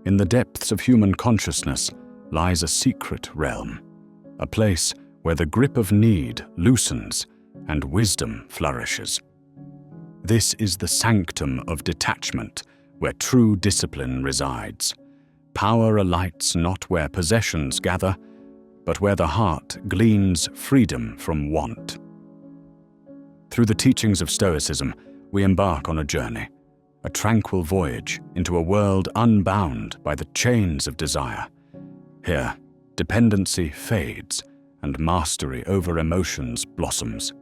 In the depths of human consciousness lies a secret realm, a place where the grip of need loosens and wisdom flourishes. This is the sanctum of detachment, where true discipline resides. Power alights not where possessions gather, but where the heart gleans freedom from want. Through the teachings of Stoicism, we embark on a journey, a tranquil voyage into a world unbound by the chains of desire. Here, dependency fades and mastery over emotions blossoms.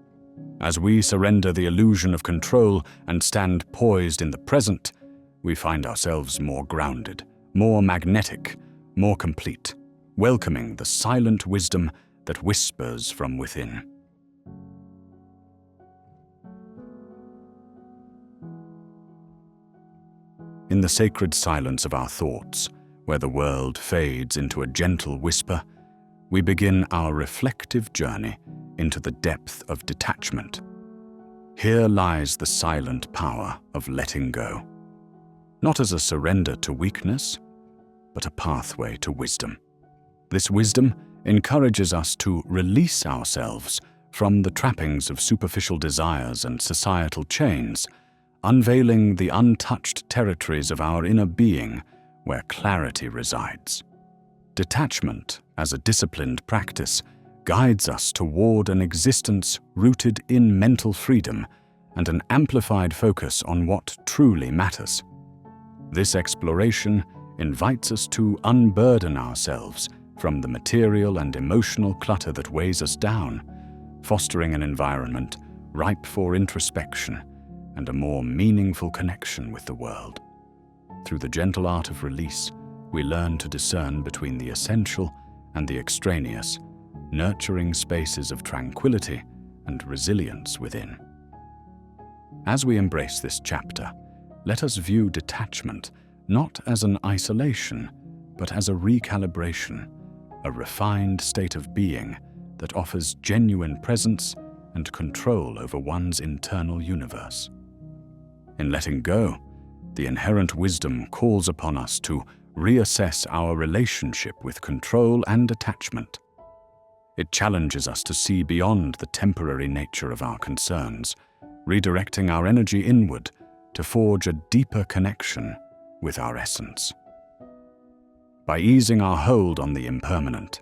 As we surrender the illusion of control and stand poised in the present, we find ourselves more grounded, more magnetic, more complete, welcoming the silent wisdom that whispers from within. In the sacred silence of our thoughts, where the world fades into a gentle whisper, we begin our reflective journey into the depth of detachment. Here lies the silent power of letting go, not as a surrender to weakness, but a pathway to wisdom. This wisdom encourages us to release ourselves from the trappings of superficial desires and societal chains, unveiling the untouched territories of our inner being where clarity resides. Detachment, as a disciplined practice, guides us toward an existence rooted in mental freedom and an amplified focus on what truly matters. This exploration invites us to unburden ourselves from the material and emotional clutter that weighs us down, fostering an environment ripe for introspection and a more meaningful connection with the world. Through the gentle art of release, we learn to discern between the essential and the extraneous, nurturing spaces of tranquility and resilience within. As we embrace this chapter, let us view detachment not as an isolation, but as a recalibration, a refined state of being that offers genuine presence and control over one's internal universe. In letting go, the inherent wisdom calls upon us to reassess our relationship with control and attachment. It challenges us to see beyond the temporary nature of our concerns, redirecting our energy inward to forge a deeper connection with our essence. By easing our hold on the impermanent,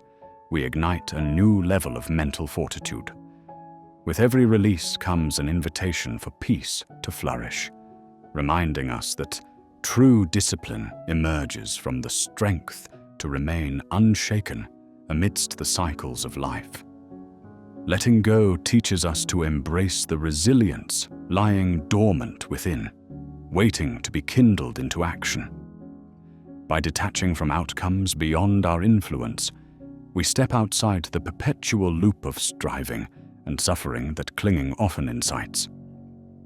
we ignite a new level of mental fortitude. With every release comes an invitation for peace to flourish, reminding us that true discipline emerges from the strength to remain unshaken amidst the cycles of life. Letting go teaches us to embrace the resilience lying dormant within, waiting to be kindled into action. By detaching from outcomes beyond our influence, we step outside the perpetual loop of striving and suffering that clinging often incites.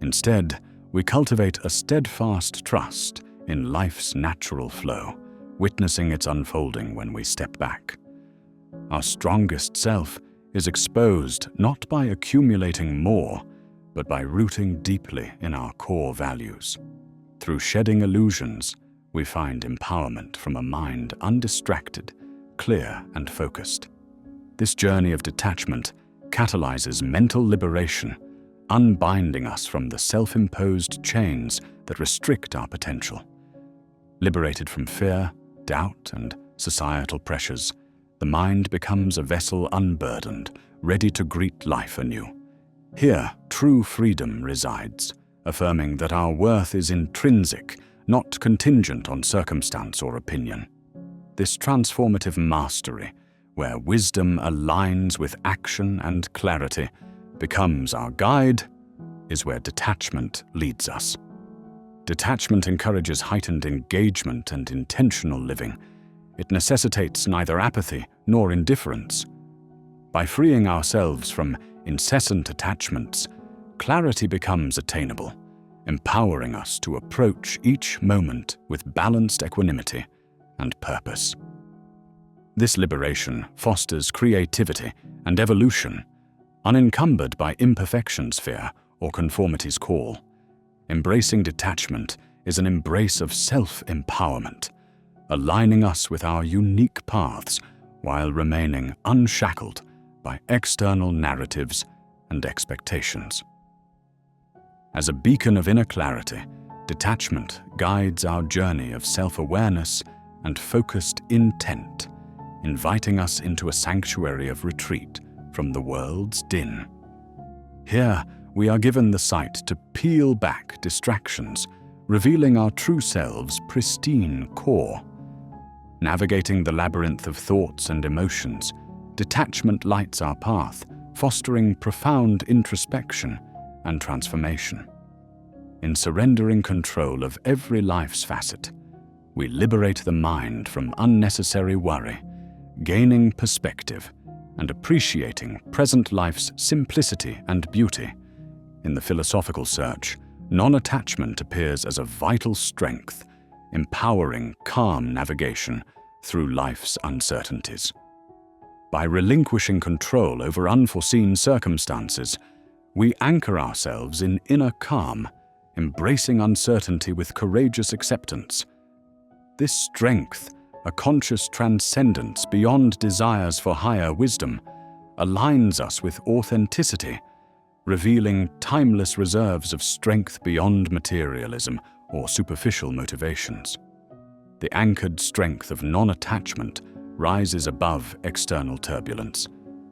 Instead, we cultivate a steadfast trust in life's natural flow, witnessing its unfolding when we step back. Our strongest self is exposed not by accumulating more, but by rooting deeply in our core values. Through shedding illusions, we find empowerment from a mind undistracted, clear, and focused. This journey of detachment catalyzes mental liberation, unbinding us from the self-imposed chains that restrict our potential. Liberated from fear, doubt, and societal pressures, the mind becomes a vessel unburdened, ready to greet life anew. Here, true freedom resides, affirming that our worth is intrinsic, not contingent on circumstance or opinion. This transformative mastery, where wisdom aligns with action and clarity, becomes our guide, is where detachment leads us. Detachment encourages heightened engagement and intentional living. It necessitates neither apathy nor indifference. By freeing ourselves from incessant attachments, clarity becomes attainable, empowering us to approach each moment with balanced equanimity and purpose. This liberation fosters creativity and evolution, unencumbered by imperfection's fear or conformity's call. Embracing detachment is an embrace of self-empowerment, aligning us with our unique paths while remaining unshackled by external narratives and expectations. As a beacon of inner clarity, detachment guides our journey of self-awareness and focused intent, inviting us into a sanctuary of retreat from the world's din. Here, we are given the sight to peel back distractions, revealing our true selves' pristine core. Navigating the labyrinth of thoughts and emotions, detachment lights our path, fostering profound introspection and transformation. In surrendering control of every life's facet, we liberate the mind from unnecessary worry, gaining perspective and appreciating present life's simplicity and beauty. In the philosophical search, non-attachment appears as a vital strength, empowering calm navigation through life's uncertainties. By relinquishing control over unforeseen circumstances, we anchor ourselves in inner calm, embracing uncertainty with courageous acceptance. This strength, a conscious transcendence beyond desires for higher wisdom, aligns us with authenticity, revealing timeless reserves of strength beyond materialism or superficial motivations. The anchored strength of non-attachment rises above external turbulence,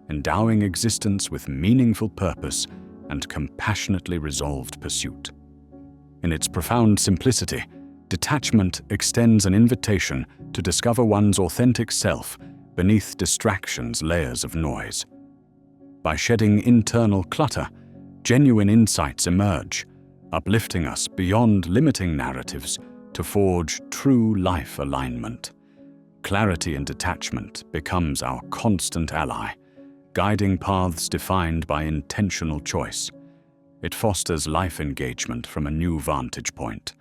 endowing existence with meaningful purpose and compassionately resolved pursuit. In its profound simplicity, detachment extends an invitation to discover one's authentic self beneath distractions' layers of noise. By shedding internal clutter, genuine insights emerge, uplifting us beyond limiting narratives to forge true life alignment. Clarity and detachment becomes our constant ally, guiding paths defined by intentional choice. It fosters life engagement from a new vantage point,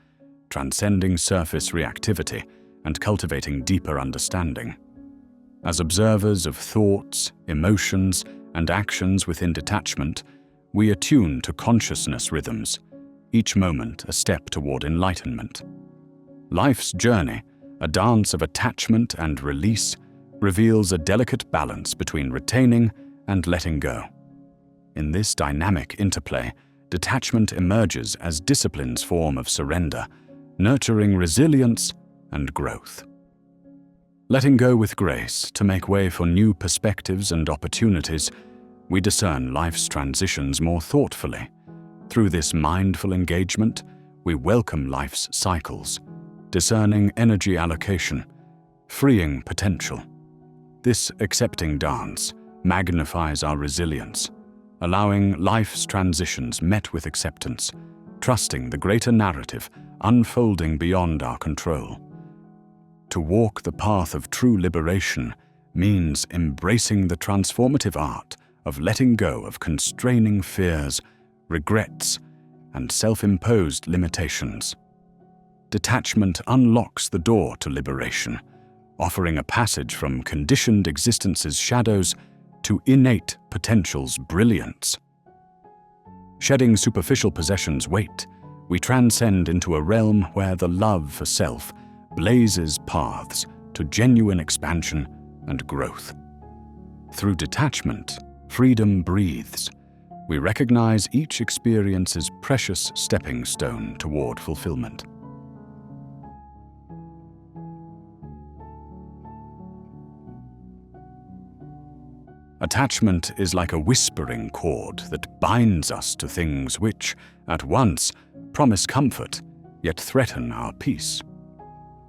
transcending surface reactivity and cultivating deeper understanding. As observers of thoughts, emotions, and actions within detachment, we attune to consciousness rhythms, each moment a step toward enlightenment. Life's journey, a dance of attachment and release, reveals a delicate balance between retaining and letting go. In this dynamic interplay, detachment emerges as discipline's form of surrender, nurturing resilience and growth. Letting go with grace to make way for new perspectives and opportunities, we discern life's transitions more thoughtfully. Through this mindful engagement, we welcome life's cycles, discerning energy allocation, freeing potential. This accepting dance magnifies our resilience, allowing life's transitions met with acceptance, trusting the greater narrative unfolding beyond our control. To walk the path of true liberation means embracing the transformative art of letting go of constraining fears, regrets, and self-imposed limitations. Detachment unlocks the door to liberation, offering a passage from conditioned existence's shadows to innate potential's brilliance. Shedding superficial possessions' weight, we transcend into a realm where the love for self blazes paths to genuine expansion and growth. Through detachment, freedom breathes. We recognize each experience's precious stepping stone toward fulfillment. Attachment is like a whispering cord that binds us to things which, at once, promise comfort, yet threaten our peace.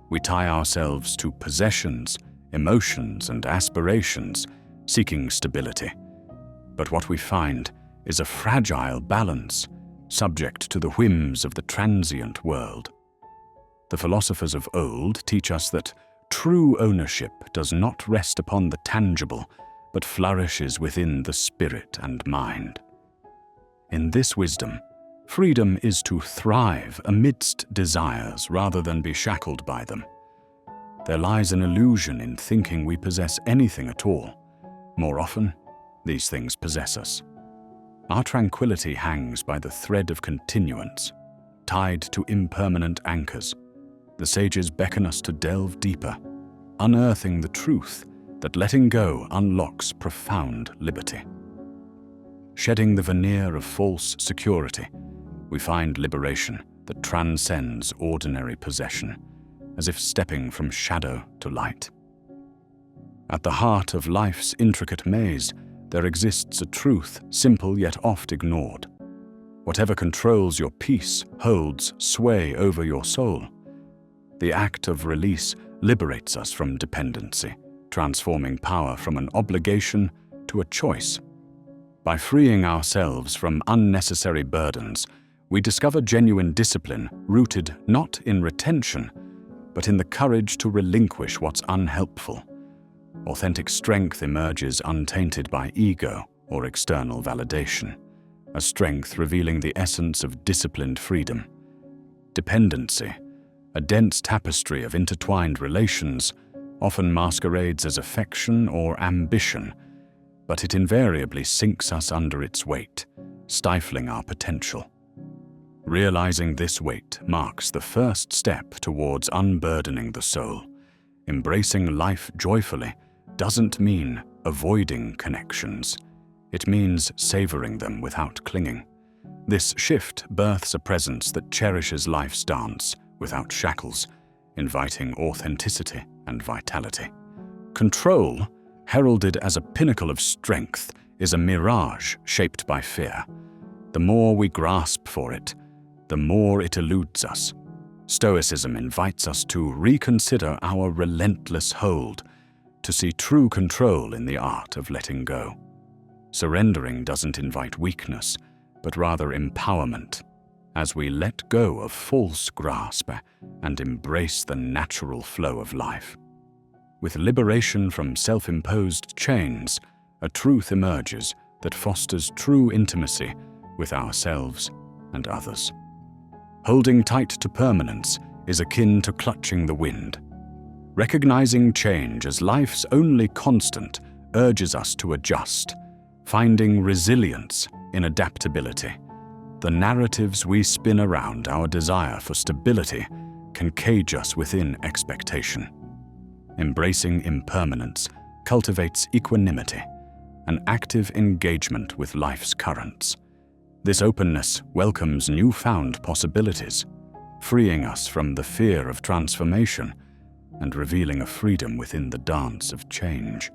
We tie ourselves to possessions, emotions, and aspirations, seeking stability. But what we find is a fragile balance, subject to the whims of the transient world. The philosophers of old teach us that true ownership does not rest upon the tangible, but flourishes within the spirit and mind. In this wisdom, freedom is to thrive amidst desires rather than be shackled by them. There lies an illusion in thinking we possess anything at all. More often, these things possess us. Our tranquility hangs by the thread of continuance, tied to impermanent anchors. the sages beckon us to delve deeper, unearthing the truth that letting go unlocks profound liberty. Shedding the veneer of false security, we find liberation that transcends ordinary possession, as if stepping from shadow to light. At the heart of life's intricate maze, there exists a truth simple yet oft ignored. Whatever controls your peace holds sway over your soul. The act of release liberates us from dependency, transforming power from an obligation to a choice. By freeing ourselves from unnecessary burdens, we discover genuine discipline rooted not in retention, but in the courage to relinquish what's unhelpful. Authentic strength emerges untainted by ego or external validation, a strength revealing the essence of disciplined freedom. Dependency, a dense tapestry of intertwined relations, often masquerades as affection or ambition, but it invariably sinks us under its weight, stifling our potential. Realizing this weight marks the first step towards unburdening the soul. Embracing life joyfully doesn't mean avoiding connections. It means savoring them without clinging. This shift births a presence that cherishes life's dance without shackles, inviting authenticity and vitality. Control, heralded as a pinnacle of strength, is a mirage shaped by fear. The more we grasp for it, the more it eludes us. Stoicism invites us to reconsider our relentless hold, to see true control in the art of letting go. Surrendering doesn't invite weakness, but rather empowerment, as we let go of false grasp and embrace the natural flow of life. With liberation from self-imposed chains, a truth emerges that fosters true intimacy with ourselves and others. Holding tight to permanence is akin to clutching the wind. Recognizing change as life's only constant urges us to adjust, finding resilience in adaptability. The narratives we spin around our desire for stability can cage us within expectation. Embracing impermanence cultivates equanimity, an active engagement with life's currents. This openness welcomes newfound possibilities, freeing us from the fear of transformation and revealing a freedom within the dance of change.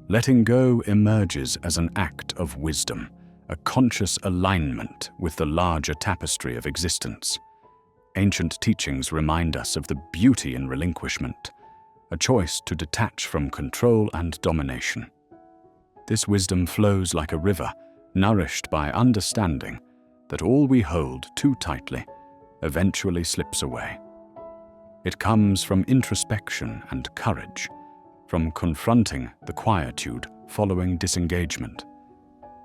Letting go emerges as an act of wisdom, a conscious alignment with the larger tapestry of existence. Ancient teachings remind us of the beauty in relinquishment, a choice to detach from control and domination. This wisdom flows like a river, nourished by understanding that all we hold too tightly eventually slips away. It comes from introspection and courage, from confronting the quietude following disengagement,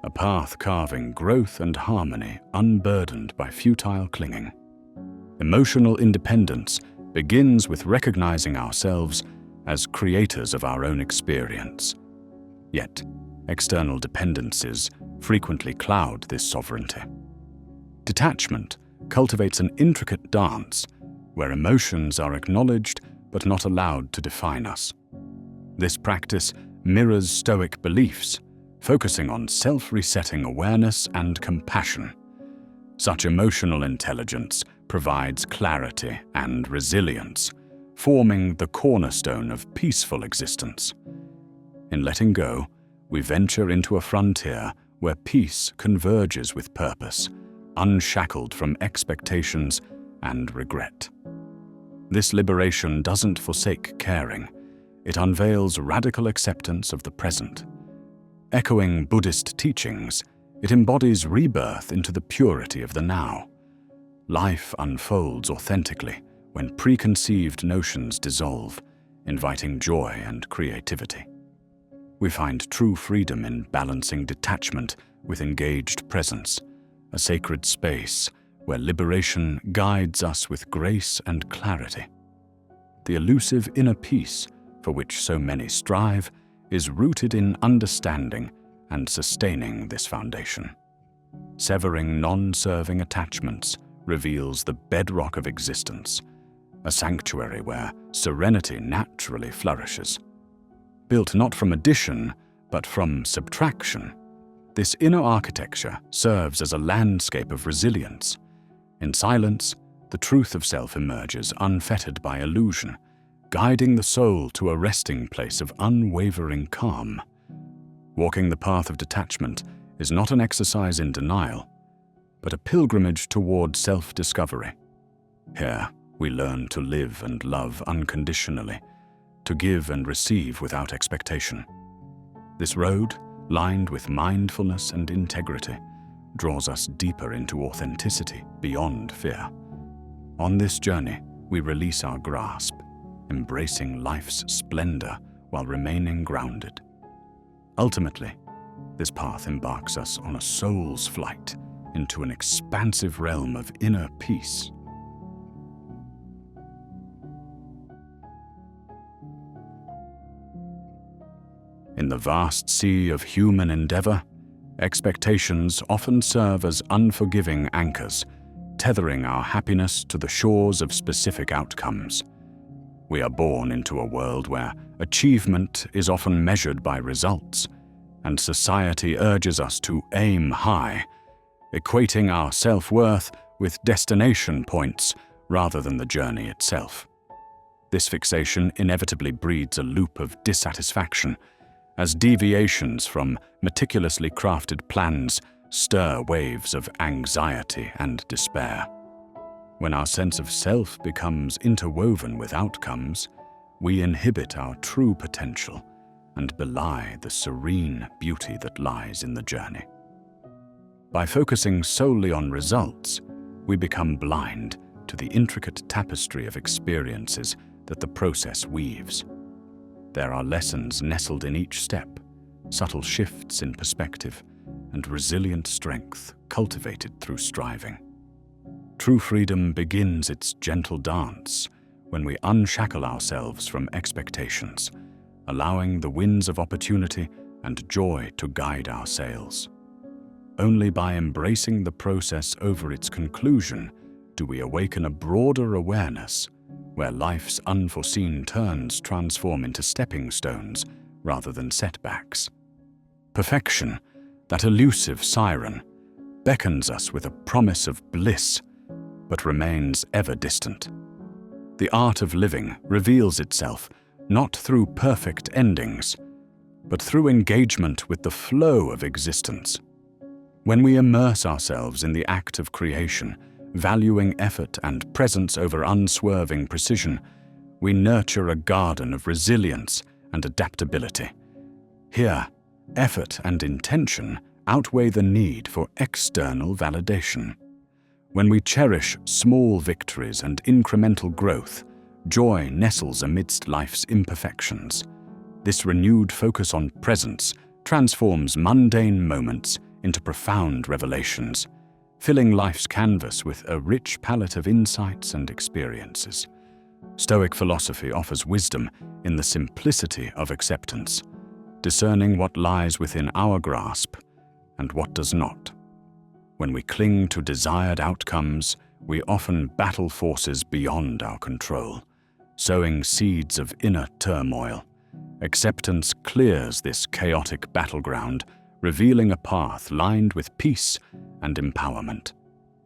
a path carving growth and harmony unburdened by futile clinging. Emotional independence begins with recognizing ourselves as creators of our own experience. Yet, external dependencies frequently cloud this sovereignty. Detachment cultivates an intricate dance where emotions are acknowledged but not allowed to define us. This practice mirrors Stoic beliefs, focusing on self-resetting awareness and compassion. Such emotional intelligence provides clarity and resilience, forming the cornerstone of peaceful existence. In letting go, we venture into a frontier where peace converges with purpose, unshackled from expectations and regret. This liberation doesn't forsake caring. It unveils radical acceptance of the present. Echoing Buddhist teachings, it embodies rebirth into the purity of the now. Life unfolds authentically when preconceived notions dissolve, inviting joy and creativity. We find true freedom in balancing detachment with engaged presence, a sacred space where liberation guides us with grace and clarity. The elusive inner peace for which so many strive is rooted in understanding and sustaining this foundation. Severing non-serving attachments reveals the bedrock of existence, a sanctuary where serenity naturally flourishes. Built not from addition, but from subtraction, this inner architecture serves as a landscape of resilience. In silence, the truth of self emerges unfettered by illusion, guiding the soul to a resting place of unwavering calm. Walking the path of detachment is not an exercise in denial, but a pilgrimage toward self-discovery. Here, we learn to live and love unconditionally, to give and receive without expectation. This road, lined with mindfulness and integrity, draws us deeper into authenticity beyond fear. On this journey, we release our grasp, embracing life's splendor while remaining grounded. Ultimately, this path embarks us on a soul's flight into an expansive realm of inner peace. In the vast sea of human endeavor, expectations often serve as unforgiving anchors, tethering our happiness to the shores of specific outcomes. We are born into a world where achievement is often measured by results, and society urges us to aim high, equating our self-worth with destination points rather than the journey itself. This fixation inevitably breeds a loop of dissatisfaction, as deviations from meticulously crafted plans stir waves of anxiety and despair. When our sense of self becomes interwoven with outcomes, we inhibit our true potential and belie the serene beauty that lies in the journey. By focusing solely on results, we become blind to the intricate tapestry of experiences that the process weaves. There are lessons nestled in each step, subtle shifts in perspective, and resilient strength cultivated through striving. True freedom begins its gentle dance when we unshackle ourselves from expectations, allowing the winds of opportunity and joy to guide our sails. Only by embracing the process over its conclusion do we awaken a broader awareness where life's unforeseen turns transform into stepping stones rather than setbacks. Perfection, that elusive siren, beckons us with a promise of bliss, but remains ever distant. The art of living reveals itself not through perfect endings, but through engagement with the flow of existence. When we immerse ourselves in the act of creation, valuing effort and presence over unswerving precision, we nurture a garden of resilience and adaptability. Here, effort and intention outweigh the need for external validation. When we cherish small victories and incremental growth, joy nestles amidst life's imperfections. This renewed focus on presence transforms mundane moments into profound revelations, filling life's canvas with a rich palette of insights and experiences. Stoic philosophy offers wisdom in the simplicity of acceptance, discerning what lies within our grasp and what does not. When we cling to desired outcomes, we often battle forces beyond our control, sowing seeds of inner turmoil. Acceptance clears this chaotic battleground, revealing a path lined with peace and empowerment.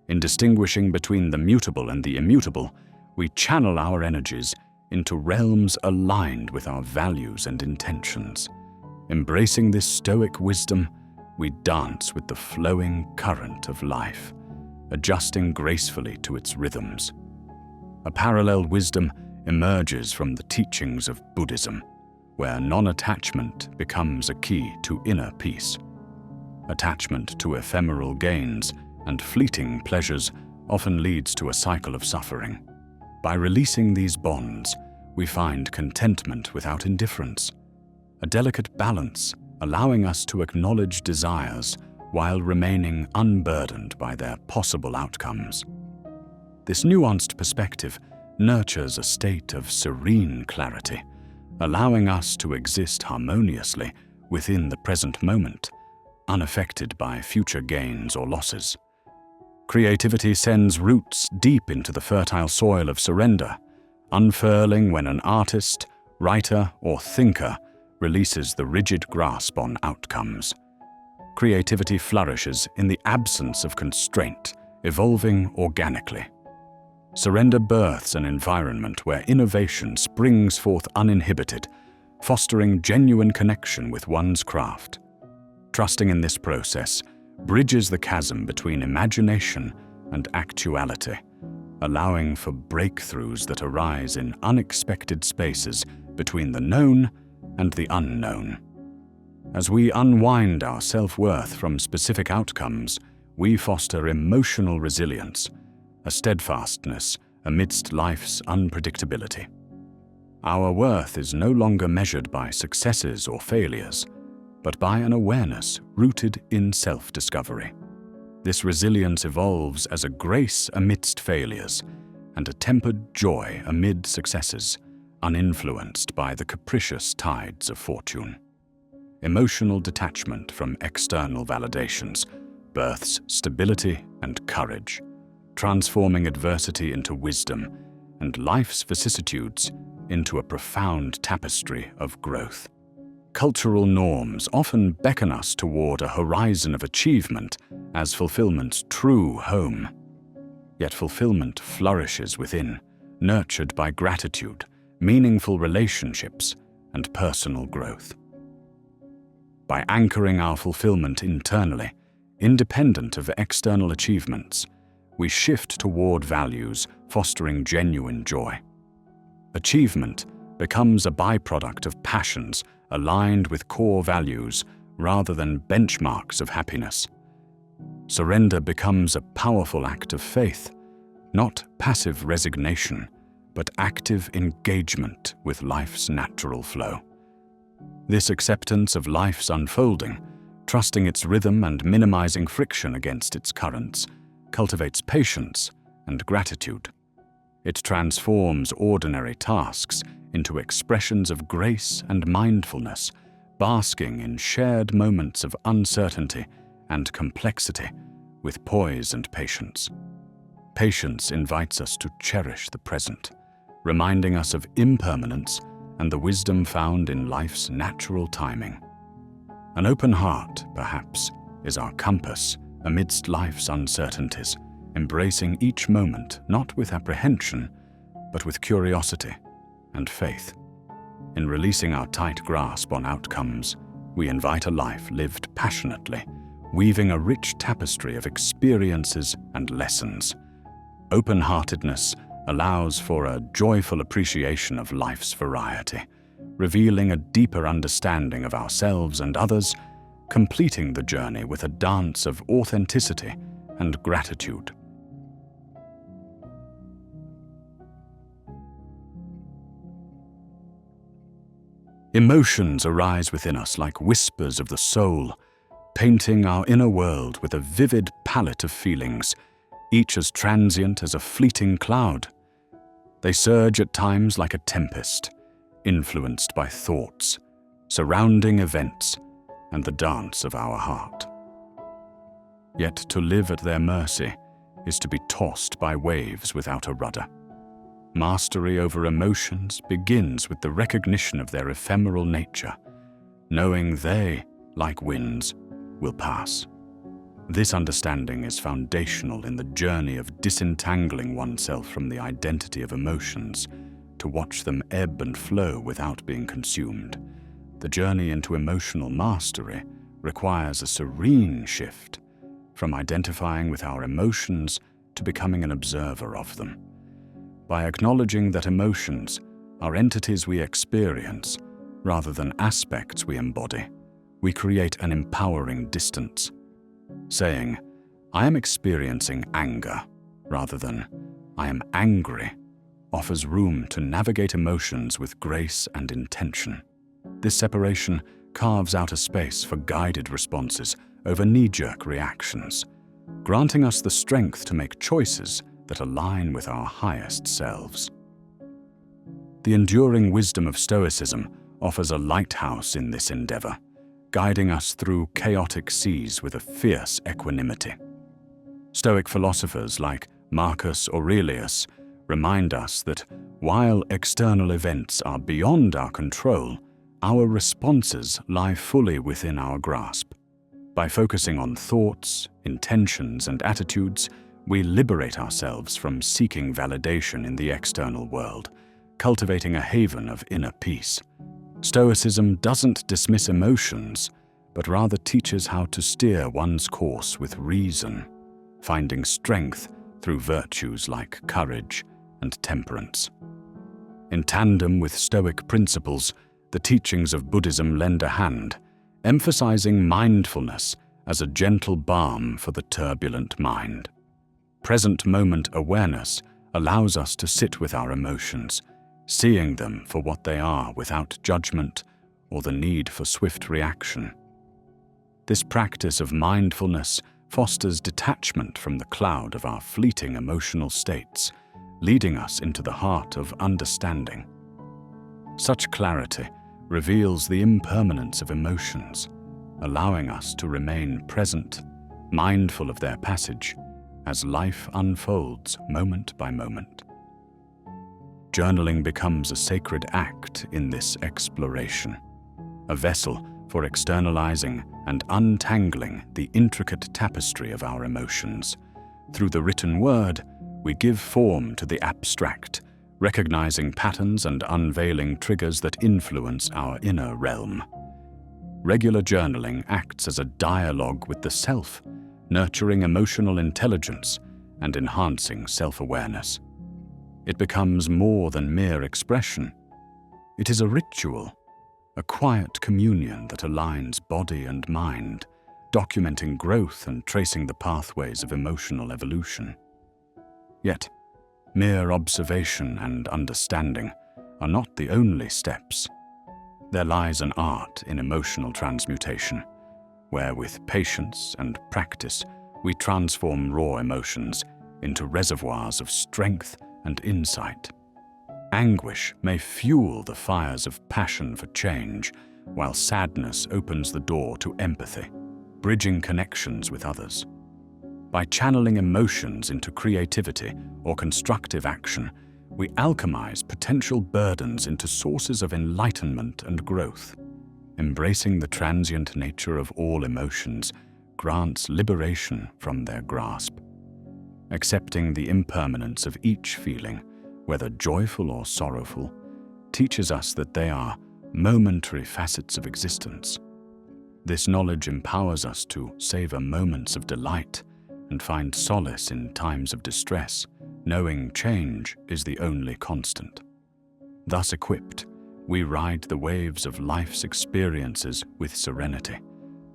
In distinguishing between the mutable and the immutable, we channel our energies into realms aligned with our values and intentions. Embracing this Stoic wisdom, we dance with the flowing current of life, adjusting gracefully to its rhythms. A parallel wisdom emerges from the teachings of Buddhism, where non-attachment becomes a key to inner peace. Attachment to ephemeral gains and fleeting pleasures often leads to a cycle of suffering. By releasing these bonds, we find contentment without indifference, a delicate balance allowing us to acknowledge desires while remaining unburdened by their possible outcomes. This nuanced perspective nurtures a state of serene clarity, allowing us to exist harmoniously within the present moment, unaffected by future gains or losses. Creativity sends roots deep into the fertile soil of surrender, unfurling when an artist, writer, or thinker releases the rigid grasp on outcomes. Creativity flourishes in the absence of constraint, evolving organically. Surrender births an environment where innovation springs forth uninhibited, fostering genuine connection with one's craft. Trusting in this process bridges the chasm between imagination and actuality, allowing for breakthroughs that arise in unexpected spaces between the known and the unknown. As we unwind our self-worth from specific outcomes, we foster emotional resilience, a steadfastness amidst life's unpredictability. Our worth is no longer measured by successes or failures, but by an awareness rooted in self-discovery. This resilience evolves as a grace amidst failures and a tempered joy amid successes, uninfluenced by the capricious tides of fortune. Emotional detachment from external validations births stability and courage, transforming adversity into wisdom and life's vicissitudes into a profound tapestry of growth. Cultural norms often beckon us toward a horizon of achievement as fulfillment's true home. Yet fulfillment flourishes within, nurtured by gratitude, meaningful relationships, and personal growth. By anchoring our fulfillment internally, independent of external achievements, we shift toward values fostering genuine joy. Achievement becomes a byproduct of passions aligned with core values rather than benchmarks of happiness. Surrender becomes a powerful act of faith, not passive resignation, but active engagement with life's natural flow. This acceptance of life's unfolding, trusting its rhythm and minimizing friction against its currents, cultivates patience and gratitude. It transforms ordinary tasks into expressions of grace and mindfulness, basking in shared moments of uncertainty and complexity with poise and patience. Patience invites us to cherish the present, reminding us of impermanence and the wisdom found in life's natural timing. An open heart, perhaps, is our compass amidst life's uncertainties, embracing each moment not with apprehension, but with curiosity and faith. In releasing our tight grasp on outcomes, we invite a life lived passionately, weaving a rich tapestry of experiences and lessons. Open-heartedness allows for a joyful appreciation of life's variety, revealing a deeper understanding of ourselves and others, completing the journey with a dance of authenticity and gratitude. Emotions arise within us like whispers of the soul, painting our inner world with a vivid palette of feelings, each as transient as a fleeting cloud. They surge at times like a tempest, influenced by thoughts, surrounding events, and the dance of our heart. Yet to live at their mercy is to be tossed by waves without a rudder. Mastery over emotions begins with the recognition of their ephemeral nature, knowing they, like winds, will pass. This understanding is foundational in the journey of disentangling oneself from the identity of emotions, to watch them ebb and flow without being consumed. The journey into emotional mastery requires a serene shift, from identifying with our emotions to becoming an observer of them. By acknowledging that emotions are entities we experience rather than aspects we embody, we create an empowering distance. Saying, "I am experiencing anger," rather than "I am angry," offers room to navigate emotions with grace and intention. This separation carves out a space for guided responses over knee-jerk reactions, granting us the strength to make choices that align with our highest selves. The enduring wisdom of Stoicism offers a lighthouse in this endeavor, guiding us through chaotic seas with a fierce equanimity. Stoic philosophers like Marcus Aurelius remind us that while external events are beyond our control, our responses lie fully within our grasp. By focusing on thoughts, intentions, and attitudes, we liberate ourselves from seeking validation in the external world, cultivating a haven of inner peace. Stoicism doesn't dismiss emotions, but rather teaches how to steer one's course with reason, finding strength through virtues like courage and temperance. In tandem with Stoic principles, the teachings of Buddhism lend a hand, emphasizing mindfulness as a gentle balm for the turbulent mind. Present moment awareness allows us to sit with our emotions, seeing them for what they are without judgment or the need for swift reaction. This practice of mindfulness fosters detachment from the cloud of our fleeting emotional states, leading us into the heart of understanding. Such clarity reveals the impermanence of emotions, allowing us to remain present, mindful of their passage, as life unfolds moment by moment. Journaling becomes a sacred act in this exploration, a vessel for externalizing and untangling the intricate tapestry of our emotions. Through the written word, we give form to the abstract, recognizing patterns and unveiling triggers that influence our inner realm. Regular journaling acts as a dialogue with the self, nurturing emotional intelligence and enhancing self-awareness. It becomes more than mere expression. It is a ritual, a quiet communion that aligns body and mind, documenting growth and tracing the pathways of emotional evolution. Yet, mere observation and understanding are not the only steps. There lies an art in emotional transmutation, where with patience and practice we transform raw emotions into reservoirs of strength and insight. Anguish may fuel the fires of passion for change, while sadness opens the door to empathy, bridging connections with others. By channeling emotions into creativity or constructive action, we alchemize potential burdens into sources of enlightenment and growth. Embracing the transient nature of all emotions grants liberation from their grasp. Accepting the impermanence of each feeling, whether joyful or sorrowful, teaches us that they are momentary facets of existence. This knowledge empowers us to savor moments of delight and find solace in times of distress, knowing change is the only constant. Thus equipped, we ride the waves of life's experiences with serenity,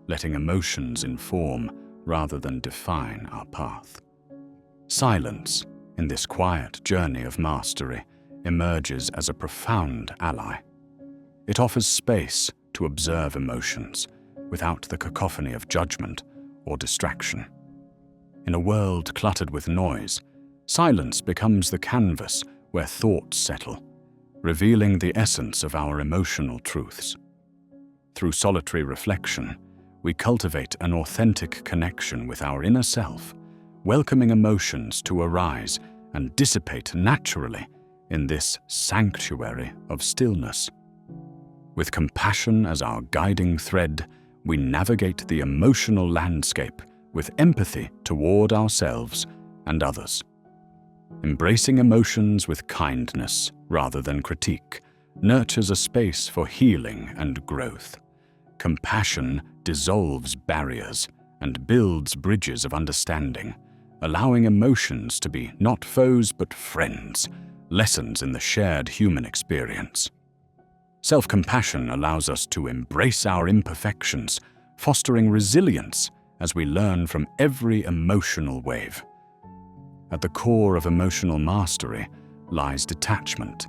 letting emotions inform rather than define our path. Silence, in this quiet journey of mastery, emerges as a profound ally. It offers space to observe emotions without the cacophony of judgment or distraction. In a world cluttered with noise, silence becomes the canvas where thoughts settle, revealing the essence of our emotional truths. Through solitary reflection, we cultivate an authentic connection with our inner self, welcoming emotions to arise and dissipate naturally in this sanctuary of stillness. With compassion as our guiding thread, we navigate the emotional landscape with empathy toward ourselves and others. Embracing emotions with kindness rather than critique nurtures a space for healing and growth. Compassion dissolves barriers and builds bridges of understanding, allowing emotions to be not foes but friends, lessons in the shared human experience. Self-compassion allows us to embrace our imperfections, fostering resilience as we learn from every emotional wave. At the core of emotional mastery lies detachment,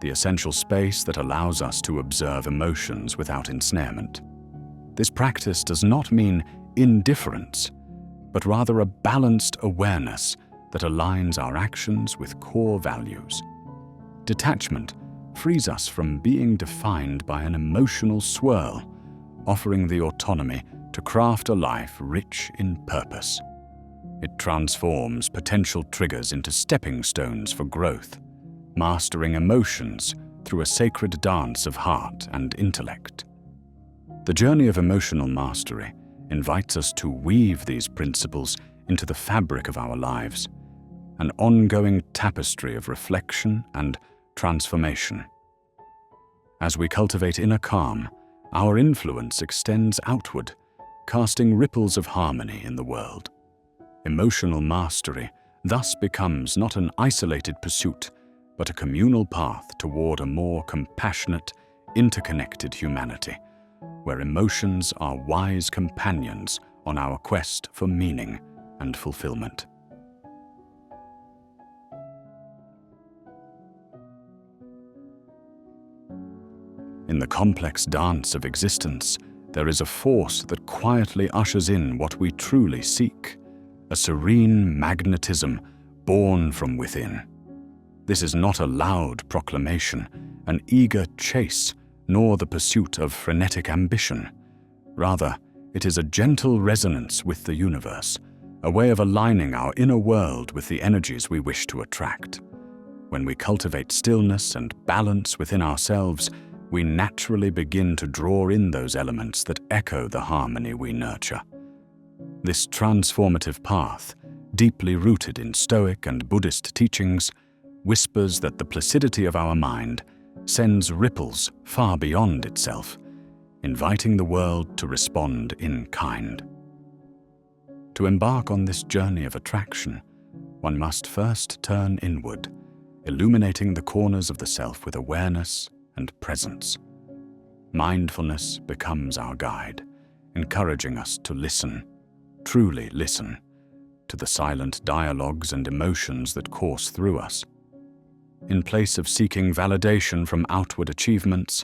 the essential space that allows us to observe emotions without ensnarement. This practice does not mean indifference, but rather a balanced awareness that aligns our actions with core values. Detachment frees us from being defined by an emotional swirl, offering the autonomy to craft a life rich in purpose. It transforms potential triggers into stepping stones for growth, mastering emotions through a sacred dance of heart and intellect. The journey of emotional mastery invites us to weave these principles into the fabric of our lives, an ongoing tapestry of reflection and transformation. As we cultivate inner calm, our influence extends outward, casting ripples of harmony in the world. Emotional mastery thus becomes not an isolated pursuit, but a communal path toward a more compassionate, interconnected humanity, where emotions are wise companions on our quest for meaning and fulfillment. In the complex dance of existence, there is a force that quietly ushers in what we truly seek, a serene magnetism born from within. This is not a loud proclamation, an eager chase, nor the pursuit of frenetic ambition. Rather, it is a gentle resonance with the universe, a way of aligning our inner world with the energies we wish to attract. When we cultivate stillness and balance within ourselves, we naturally begin to draw in those elements that echo the harmony we nurture. This transformative path, deeply rooted in Stoic and Buddhist teachings, whispers that the placidity of our mind sends ripples far beyond itself, inviting the world to respond in kind. To embark on this journey of attraction, one must first turn inward, illuminating the corners of the self with awareness and presence. Mindfulness becomes our guide, encouraging us to listen, truly listen, to the silent dialogues and emotions that course through us. In place of seeking validation from outward achievements,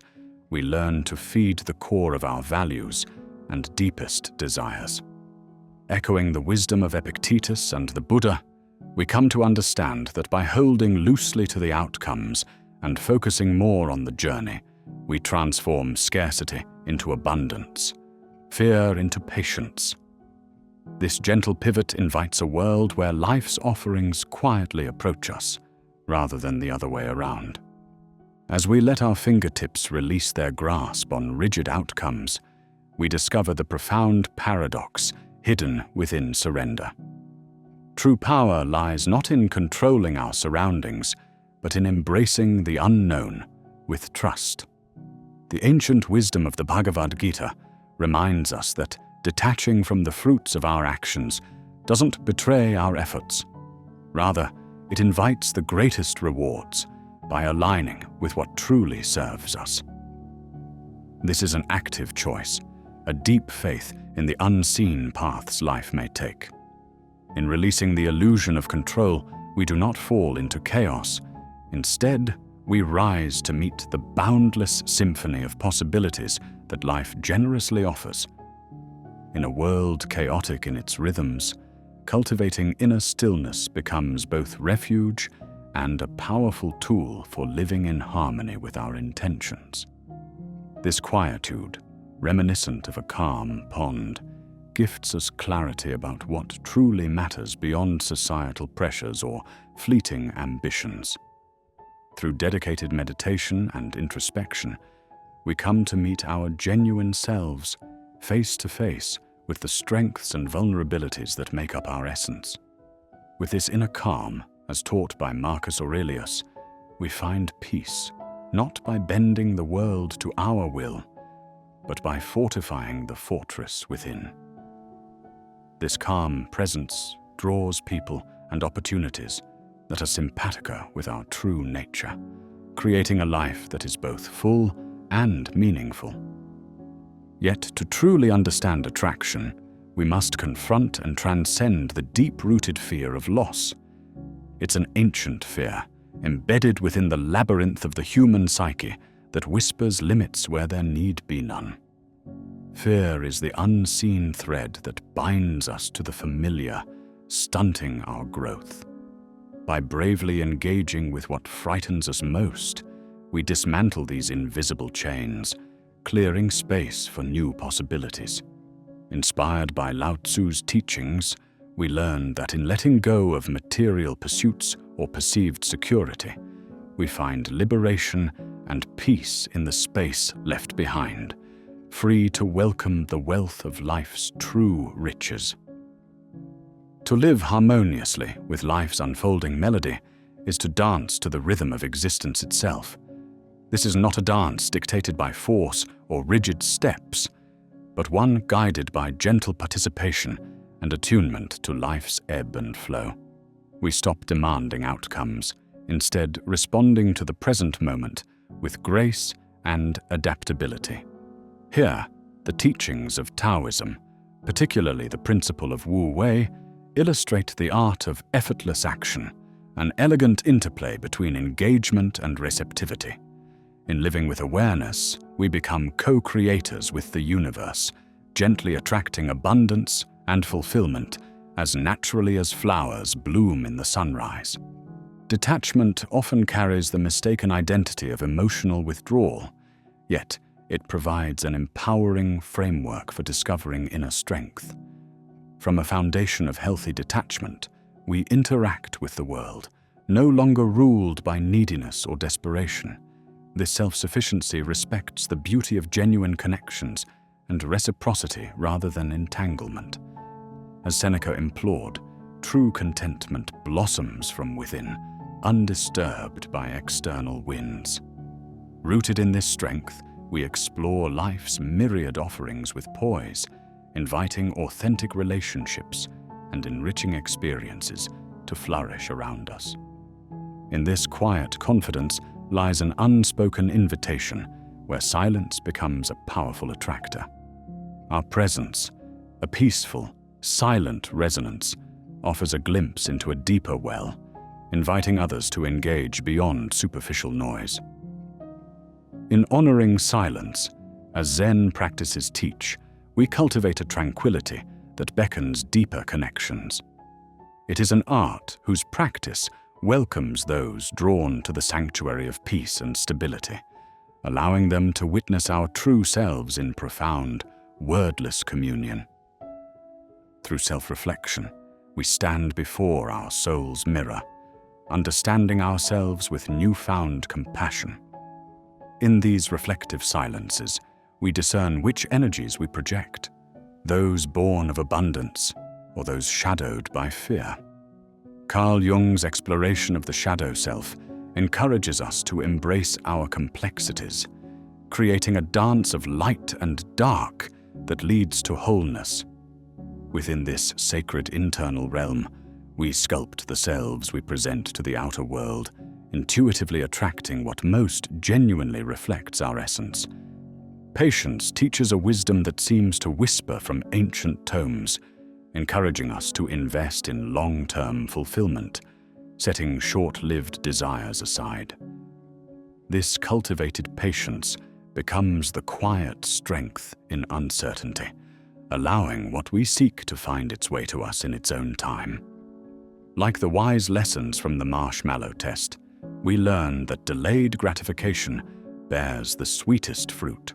we learn to feed the core of our values and deepest desires. Echoing the wisdom of Epictetus and the Buddha, we come to understand that by holding loosely to the outcomes and focusing more on the journey, we transform scarcity into abundance, fear into patience. This gentle pivot invites a world where life's offerings quietly approach us, rather than the other way around. As we let our fingertips release their grasp on rigid outcomes, we discover the profound paradox hidden within surrender. True power lies not in controlling our surroundings, but in embracing the unknown with trust. The ancient wisdom of the Bhagavad Gita reminds us that detaching from the fruits of our actions doesn't betray our efforts. Rather, it invites the greatest rewards by aligning with what truly serves us. This is an active choice, a deep faith in the unseen paths life may take. In releasing the illusion of control, we do not fall into chaos. Instead, we rise to meet the boundless symphony of possibilities that life generously offers. In a world chaotic in its rhythms, cultivating inner stillness becomes both refuge and a powerful tool for living in harmony with our intentions. This quietude, reminiscent of a calm pond, gifts us clarity about what truly matters beyond societal pressures or fleeting ambitions. Through dedicated meditation and introspection, we come to meet our genuine selves, face to face with the strengths and vulnerabilities that make up our essence. With this inner calm, as taught by Marcus Aurelius, we find peace, not by bending the world to our will, but by fortifying the fortress within. This calm presence draws people and opportunities that are simpatico with our true nature, creating a life that is both full and meaningful. Yet, to truly understand attraction, we must confront and transcend the deep-rooted fear of loss. It's an ancient fear, embedded within the labyrinth of the human psyche that whispers limits where there need be none. Fear is the unseen thread that binds us to the familiar, stunting our growth. By bravely engaging with what frightens us most, we dismantle these invisible chains, clearing space for new possibilities. Inspired by Lao Tzu's teachings, we learn that in letting go of material pursuits or perceived security, we find liberation and peace in the space left behind, free to welcome the wealth of life's true riches. To live harmoniously with life's unfolding melody is to dance to the rhythm of existence itself. This is not a dance dictated by force or rigid steps, but one guided by gentle participation and attunement to life's ebb and flow. We stop demanding outcomes, instead responding to the present moment with grace and adaptability. Here, the teachings of Taoism, particularly the principle of Wu Wei, illustrate the art of effortless action, an elegant interplay between engagement and receptivity. In living with awareness, we become co-creators with the universe, gently attracting abundance and fulfillment as naturally as flowers bloom in the sunrise. Detachment often carries the mistaken identity of emotional withdrawal, yet it provides an empowering framework for discovering inner strength. From a foundation of healthy detachment, we interact with the world, no longer ruled by neediness or desperation. This self-sufficiency respects the beauty of genuine connections and reciprocity rather than entanglement. As Seneca implored, true contentment blossoms from within, undisturbed by external winds. Rooted in this strength, we explore life's myriad offerings with poise, inviting authentic relationships and enriching experiences to flourish around us. In this quiet confidence lies an unspoken invitation where silence becomes a powerful attractor. Our presence, a peaceful, silent resonance, offers a glimpse into a deeper well, inviting others to engage beyond superficial noise. In honoring silence, as Zen practices teach, we cultivate a tranquility that beckons deeper connections. It is an art whose practice welcomes those drawn to the sanctuary of peace and stability, allowing them to witness our true selves in profound, wordless communion. Through self-reflection, we stand before our soul's mirror, understanding ourselves with newfound compassion. In these reflective silences, we discern which energies we project, those born of abundance or those shadowed by fear. Carl Jung's exploration of the shadow self encourages us to embrace our complexities, creating a dance of light and dark that leads to wholeness. Within this sacred internal realm, we sculpt the selves we present to the outer world, intuitively attracting what most genuinely reflects our essence. Patience teaches a wisdom that seems to whisper from ancient tomes, encouraging us to invest in long-term fulfillment, setting short-lived desires aside. This cultivated patience becomes the quiet strength in uncertainty, allowing what we seek to find its way to us in its own time. Like the wise lessons from the marshmallow test, we learn that delayed gratification bears the sweetest fruit.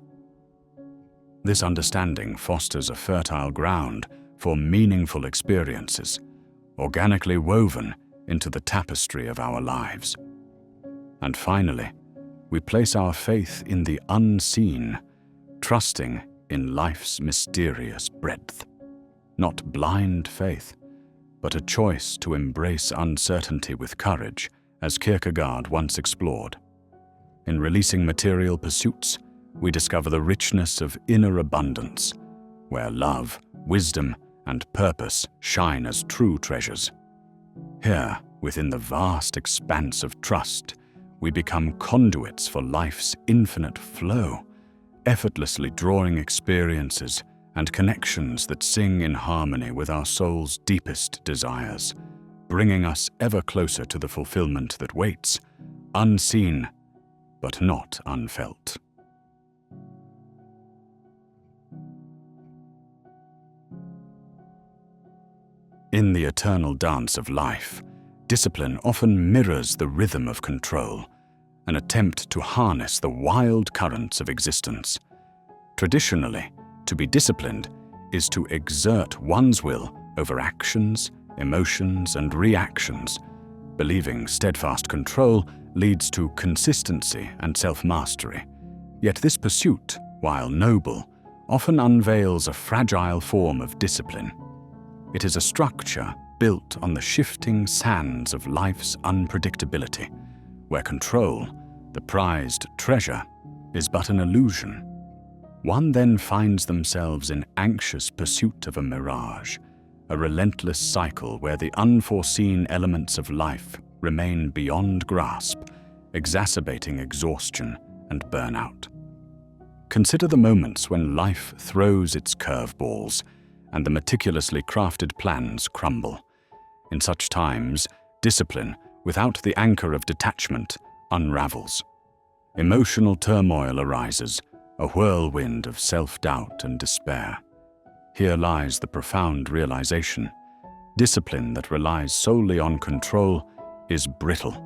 This understanding fosters a fertile ground for meaningful experiences, organically woven into the tapestry of our lives. And finally, we place our faith in the unseen, trusting in life's mysterious breadth. Not blind faith, but a choice to embrace uncertainty with courage, as Kierkegaard once explored. In releasing material pursuits, we discover the richness of inner abundance, where love, wisdom, and purpose shine as true treasures. Here, within the vast expanse of trust, we become conduits for life's infinite flow, effortlessly drawing experiences and connections that sing in harmony with our soul's deepest desires, bringing us ever closer to the fulfillment that waits, unseen but not unfelt. In the eternal dance of life, discipline often mirrors the rhythm of control, an attempt to harness the wild currents of existence. Traditionally, to be disciplined is to exert one's will over actions, emotions, and reactions, believing steadfast control leads to consistency and self-mastery. Yet this pursuit, while noble, often unveils a fragile form of discipline. It is a structure built on the shifting sands of life's unpredictability, where control, the prized treasure, is but an illusion. One then finds themselves in anxious pursuit of a mirage, a relentless cycle where the unforeseen elements of life remain beyond grasp, exacerbating exhaustion and burnout. Consider the moments when life throws its curveballs and the meticulously crafted plans crumble. In such times, discipline, without the anchor of detachment, unravels. Emotional turmoil arises, a whirlwind of self-doubt and despair. Here lies the profound realization: discipline that relies solely on control is brittle,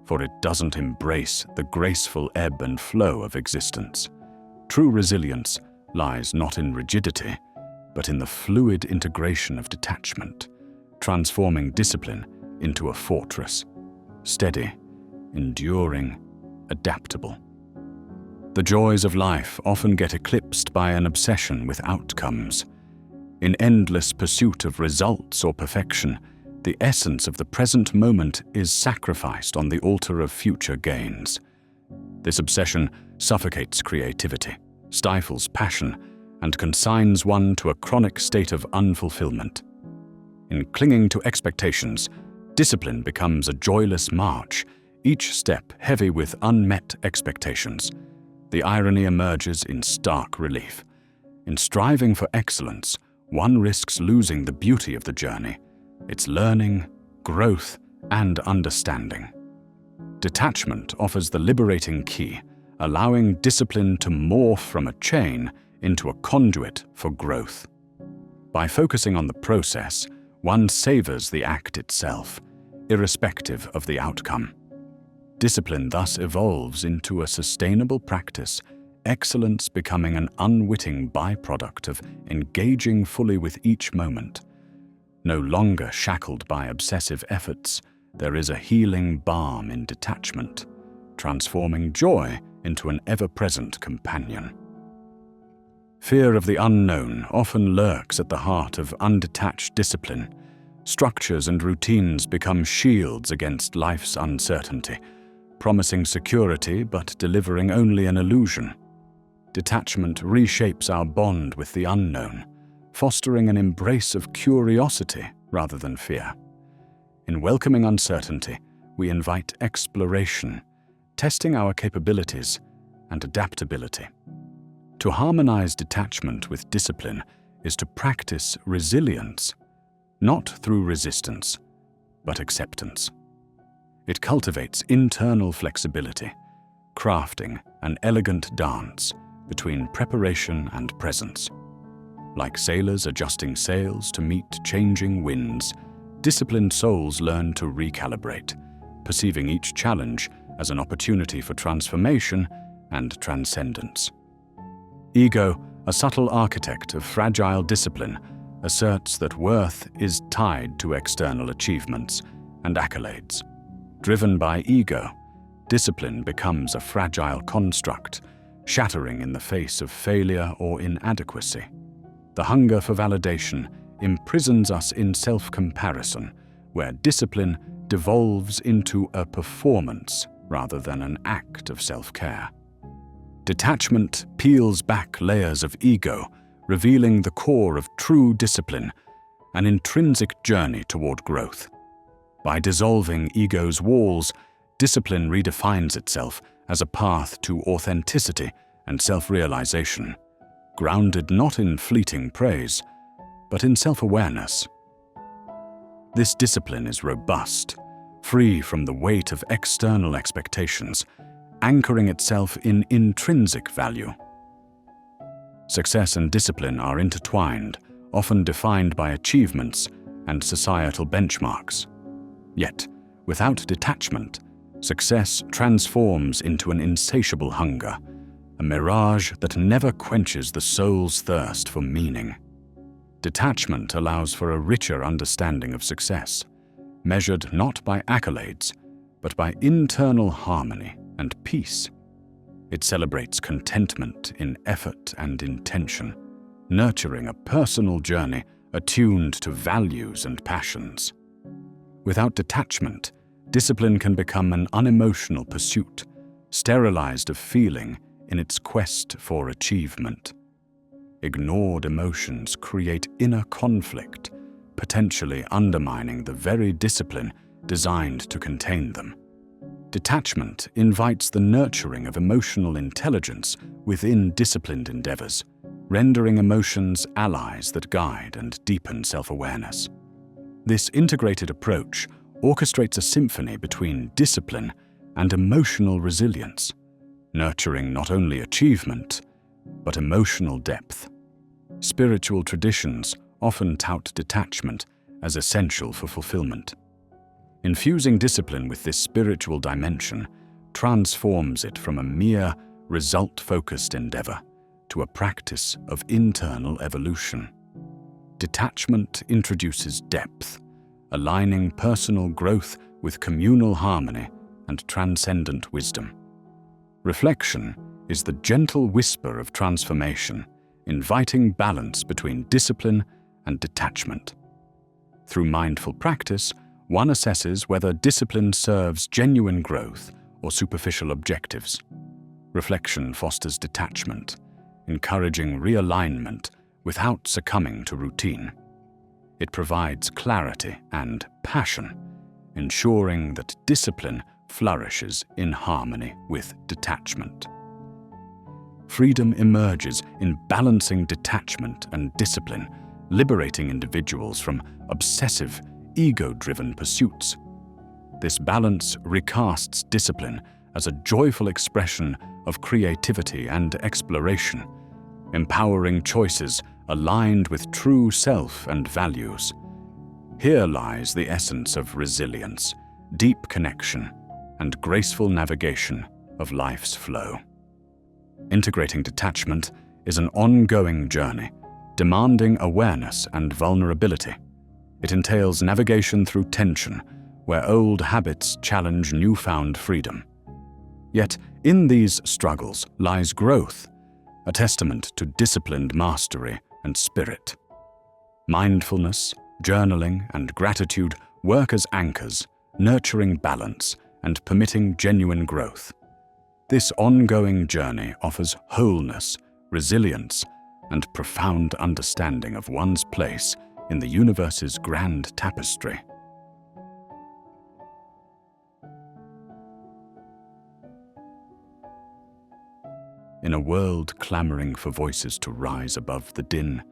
for it doesn't embrace the graceful ebb and flow of existence. True resilience lies not in rigidity, but in the fluid integration of detachment, transforming discipline into a fortress, steady, enduring, adaptable. The joys of life often get eclipsed by an obsession with outcomes. In endless pursuit of results or perfection, the essence of the present moment is sacrificed on the altar of future gains. This obsession suffocates creativity, stifles passion, and consigns one to a chronic state of unfulfillment. In clinging to expectations, discipline becomes a joyless march, each step heavy with unmet expectations. The irony emerges in stark relief. In striving for excellence, one risks losing the beauty of the journey, its learning, growth, and understanding. Detachment offers the liberating key, allowing discipline to morph from a chain into a conduit for growth. By focusing on the process, one savors the act itself, irrespective of the outcome. Discipline thus evolves into a sustainable practice, excellence becoming an unwitting byproduct of engaging fully with each moment. No longer shackled by obsessive efforts, there is a healing balm in detachment, transforming joy into an ever-present companion. Fear of the unknown often lurks at the heart of undetached discipline. Structures and routines become shields against life's uncertainty, promising security but delivering only an illusion. Detachment reshapes our bond with the unknown, fostering an embrace of curiosity rather than fear. In welcoming uncertainty, we invite exploration, testing our capabilities and adaptability. To harmonize detachment with discipline is to practice resilience, not through resistance, but acceptance. It cultivates internal flexibility, crafting an elegant dance between preparation and presence. Like sailors adjusting sails to meet changing winds, disciplined souls learn to recalibrate, perceiving each challenge as an opportunity for transformation and transcendence. Ego, a subtle architect of fragile discipline, asserts that worth is tied to external achievements and accolades. Driven by ego, discipline becomes a fragile construct, shattering in the face of failure or inadequacy. The hunger for validation imprisons us in self-comparison, where discipline devolves into a performance rather than an act of self-care. Detachment peels back layers of ego, revealing the core of true discipline, an intrinsic journey toward growth. By dissolving ego's walls, discipline redefines itself as a path to authenticity and self-realization, grounded not in fleeting praise, but in self-awareness. This discipline is robust, free from the weight of external expectations, anchoring itself in intrinsic value. Success and discipline are intertwined, often defined by achievements and societal benchmarks. Yet, without detachment, success transforms into an insatiable hunger, a mirage that never quenches the soul's thirst for meaning. Detachment allows for a richer understanding of success, measured not by accolades, but by internal harmony and peace. It celebrates contentment in effort and intention, nurturing a personal journey attuned to values and passions. Without detachment, discipline can become an unemotional pursuit, sterilized of feeling in its quest for achievement. Ignored emotions create inner conflict, potentially undermining the very discipline designed to contain them. Detachment invites the nurturing of emotional intelligence within disciplined endeavors, rendering emotions allies that guide and deepen self-awareness. This integrated approach orchestrates a symphony between discipline and emotional resilience, nurturing not only achievement, but emotional depth. Spiritual traditions often tout detachment as essential for fulfillment. Infusing discipline with this spiritual dimension transforms it from a mere result-focused endeavor to a practice of internal evolution. Detachment introduces depth, aligning personal growth with communal harmony and transcendent wisdom. Reflection is the gentle whisper of transformation, inviting balance between discipline and detachment. Through mindful practice, one assesses whether discipline serves genuine growth or superficial objectives. Reflection fosters detachment, encouraging realignment without succumbing to routine. It provides clarity and passion, ensuring that discipline flourishes in harmony with detachment. Freedom emerges in balancing detachment and discipline, liberating individuals from obsessive, ego-driven pursuits. This balance recasts discipline as a joyful expression of creativity and exploration, empowering choices aligned with true self and values. Here lies the essence of resilience, deep connection, and graceful navigation of life's flow. Integrating detachment is an ongoing journey, demanding awareness and vulnerability. It entails navigation through tension, where old habits challenge newfound freedom. Yet, in these struggles lies growth, a testament to disciplined mastery and spirit. Mindfulness, journaling, and gratitude work as anchors, nurturing balance and permitting genuine growth. This ongoing journey offers wholeness, resilience, and profound understanding of one's place in the universe's grand tapestry. In a world clamoring for voices to rise above the din,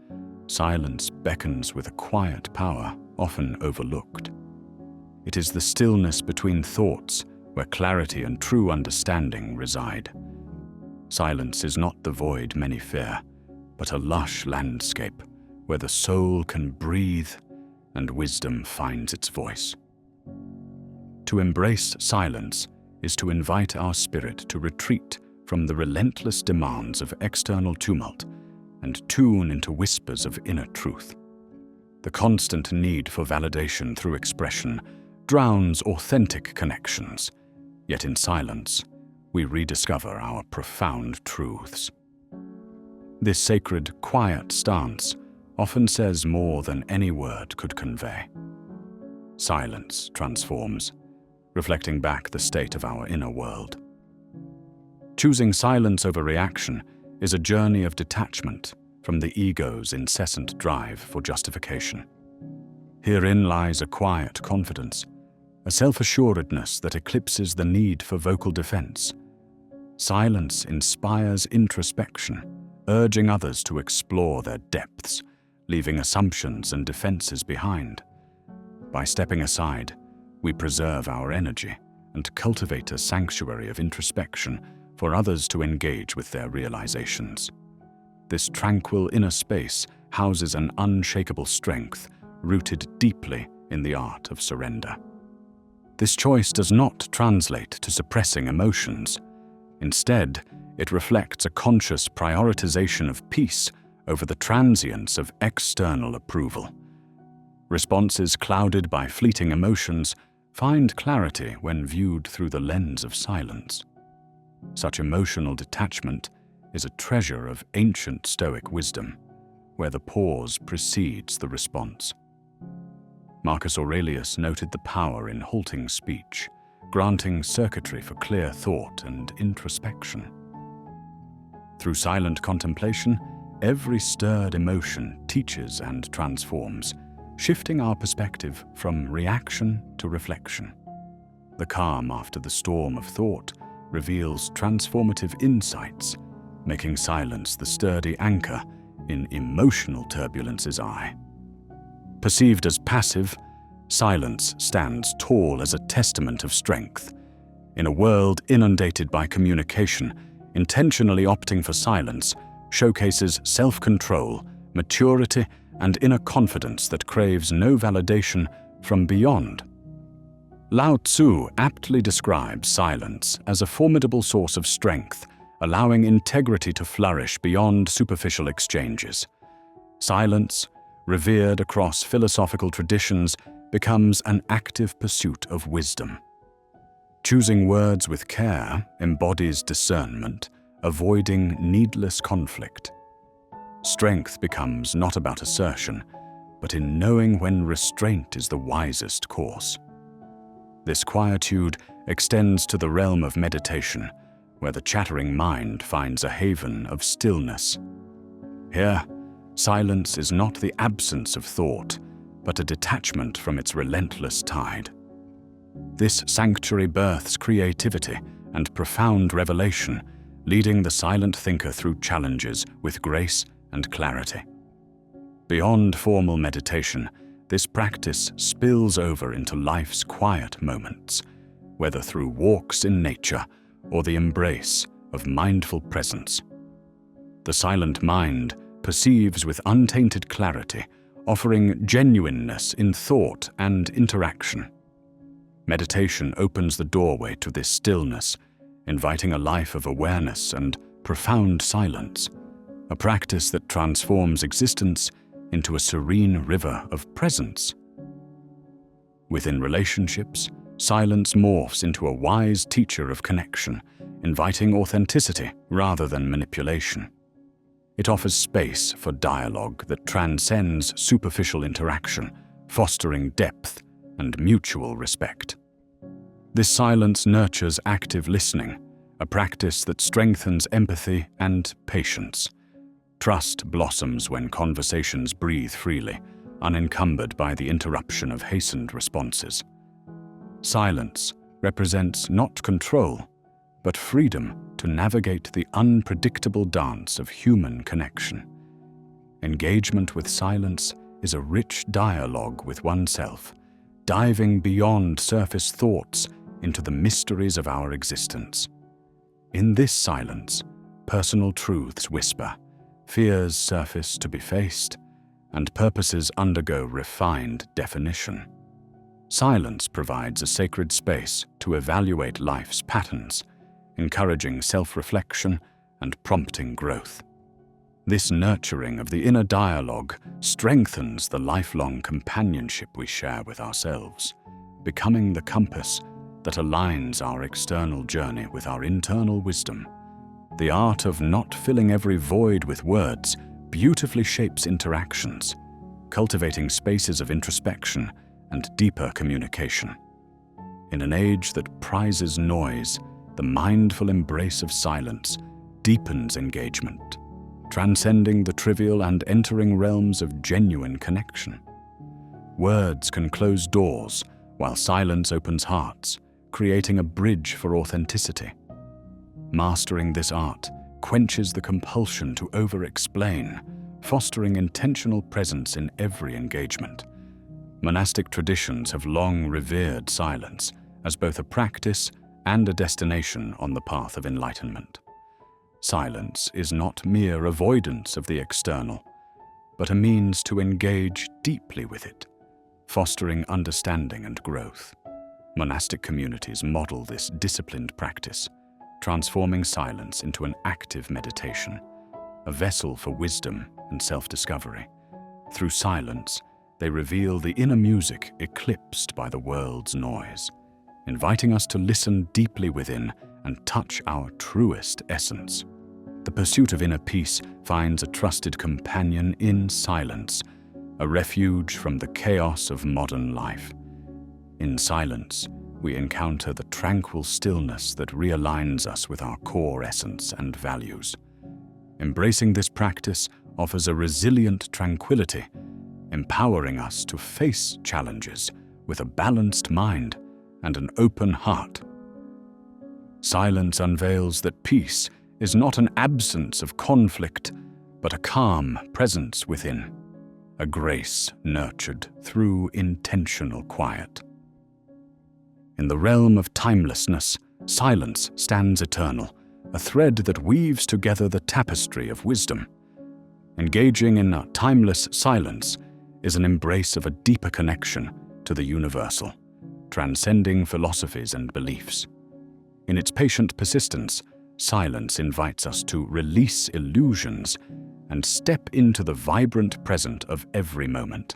silence beckons with a quiet power often overlooked. It is the stillness between thoughts where clarity and true understanding reside. Silence is not the void many fear, but a lush landscape where the soul can breathe and wisdom finds its voice. To embrace silence is to invite our spirit to retreat from the relentless demands of external tumult and tune into whispers of inner truth. The constant need for validation through expression drowns authentic connections, yet in silence, we rediscover our profound truths. This sacred, quiet stance often says more than any word could convey. Silence transforms, reflecting back the state of our inner world. Choosing silence over reaction is a journey of detachment from the ego's incessant drive for justification. Herein lies a quiet confidence, a self-assuredness that eclipses the need for vocal defense. Silence inspires introspection, urging others to explore their depths, leaving assumptions and defenses behind. By stepping aside, we preserve our energy and cultivate a sanctuary of introspection for others to engage with their realizations. This tranquil inner space houses an unshakable strength rooted deeply in the art of surrender. This choice does not translate to suppressing emotions. Instead, it reflects a conscious prioritization of peace over the transience of external approval. Responses clouded by fleeting emotions find clarity when viewed through the lens of silence. Such emotional detachment is a treasure of ancient Stoic wisdom, where the pause precedes the response. Marcus Aurelius noted the power in halting speech, granting circuitry for clear thought and introspection. Through silent contemplation, every stirred emotion teaches and transforms, shifting our perspective from reaction to reflection. The calm after the storm of thought reveals transformative insights, making silence the sturdy anchor in emotional turbulence's eye. Perceived as passive, silence stands tall as a testament of strength. In a world inundated by communication, intentionally opting for silence showcases self-control, maturity, and inner confidence that craves no validation from beyond. Lao Tzu aptly describes silence as a formidable source of strength, allowing integrity to flourish beyond superficial exchanges. Silence, revered across philosophical traditions, becomes an active pursuit of wisdom. Choosing words with care embodies discernment, avoiding needless conflict. Strength becomes not about assertion, but in knowing when restraint is the wisest course. This quietude extends to the realm of meditation, where the chattering mind finds a haven of stillness. Here, silence is not the absence of thought, but a detachment from its relentless tide. This sanctuary births creativity and profound revelation, leading the silent thinker through challenges with grace and clarity. Beyond formal meditation, this practice spills over into life's quiet moments, whether through walks in nature or the embrace of mindful presence. The silent mind perceives with untainted clarity, offering genuineness in thought and interaction. Meditation opens the doorway to this stillness, inviting a life of awareness and profound silence, a practice that transforms existence into a serene river of presence. Within relationships, silence morphs into a wise teacher of connection, inviting authenticity rather than manipulation. It offers space for dialogue that transcends superficial interaction, fostering depth and mutual respect. This silence nurtures active listening, a practice that strengthens empathy and patience. Trust blossoms when conversations breathe freely, unencumbered by the interruption of hastened responses. Silence represents not control, but freedom to navigate the unpredictable dance of human connection. Engagement with silence is a rich dialogue with oneself, diving beyond surface thoughts into the mysteries of our existence. In this silence, personal truths whisper, fears surface to be faced, and purposes undergo refined definition. Silence provides a sacred space to evaluate life's patterns, encouraging self-reflection and prompting growth. This nurturing of the inner dialogue strengthens the lifelong companionship we share with ourselves, becoming the compass that aligns our external journey with our internal wisdom. The art of not filling every void with words beautifully shapes interactions, cultivating spaces of introspection and deeper communication. In an age that prizes noise, the mindful embrace of silence deepens engagement, transcending the trivial and entering realms of genuine connection. Words can close doors, while silence opens hearts, creating a bridge for authenticity. Mastering this art quenches the compulsion to over-explain, fostering intentional presence in every engagement. Monastic traditions have long revered silence as both a practice and a destination on the path of enlightenment. Silence is not mere avoidance of the external, but a means to engage deeply with it, fostering understanding and growth. Monastic communities model this disciplined practice, transforming silence into an active meditation, a vessel for wisdom and self-discovery. Through silence, they reveal the inner music eclipsed by the world's noise, inviting us to listen deeply within and touch our truest essence. The pursuit of inner peace finds a trusted companion in silence, a refuge from the chaos of modern life. In silence, we encounter the tranquil stillness that realigns us with our core essence and values. Embracing this practice offers a resilient tranquility, empowering us to face challenges with a balanced mind and an open heart. Silence unveils that peace is not an absence of conflict, but a calm presence within, a grace nurtured through intentional quiet. In the realm of timelessness, silence stands eternal, a thread that weaves together the tapestry of wisdom. Engaging in a timeless silence is an embrace of a deeper connection to the universal, transcending philosophies and beliefs. In its patient persistence, silence invites us to release illusions and step into the vibrant present of every moment.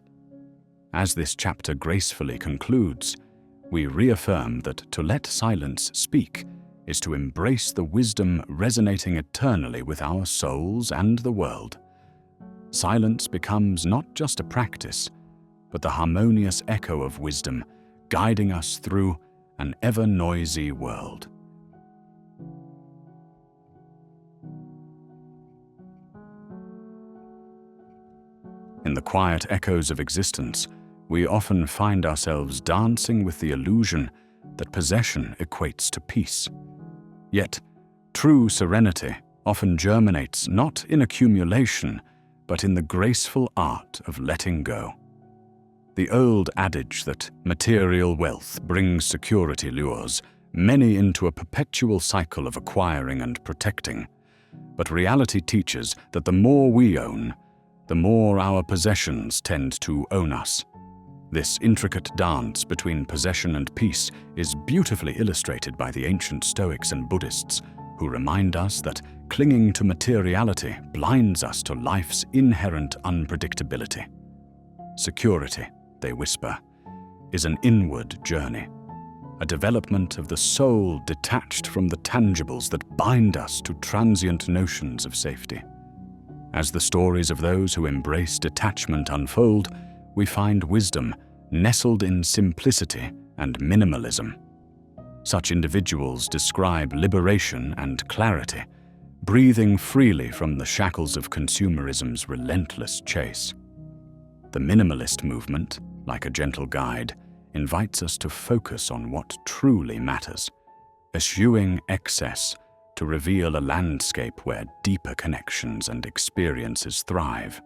As this chapter gracefully concludes, we reaffirm that to let silence speak is to embrace the wisdom resonating eternally with our souls and the world. Silence becomes not just a practice, but the harmonious echo of wisdom guiding us through an ever-noisy world. In the quiet echoes of existence, we often find ourselves dancing with the illusion that possession equates to peace. Yet, true serenity often germinates not in accumulation, but in the graceful art of letting go. The old adage that material wealth brings security lures many into a perpetual cycle of acquiring and protecting. But reality teaches that the more we own, the more our possessions tend to own us. This intricate dance between possession and peace is beautifully illustrated by the ancient Stoics and Buddhists, who remind us that clinging to materiality blinds us to life's inherent unpredictability. Security, they whisper, is an inward journey, a development of the soul detached from the tangibles that bind us to transient notions of safety. As the stories of those who embrace detachment unfold, we find wisdom nestled in simplicity and minimalism. Such individuals describe liberation and clarity, breathing freely from the shackles of consumerism's relentless chase. The minimalist movement, like a gentle guide, invites us to focus on what truly matters, eschewing excess to reveal a landscape where deeper connections and experiences thrive.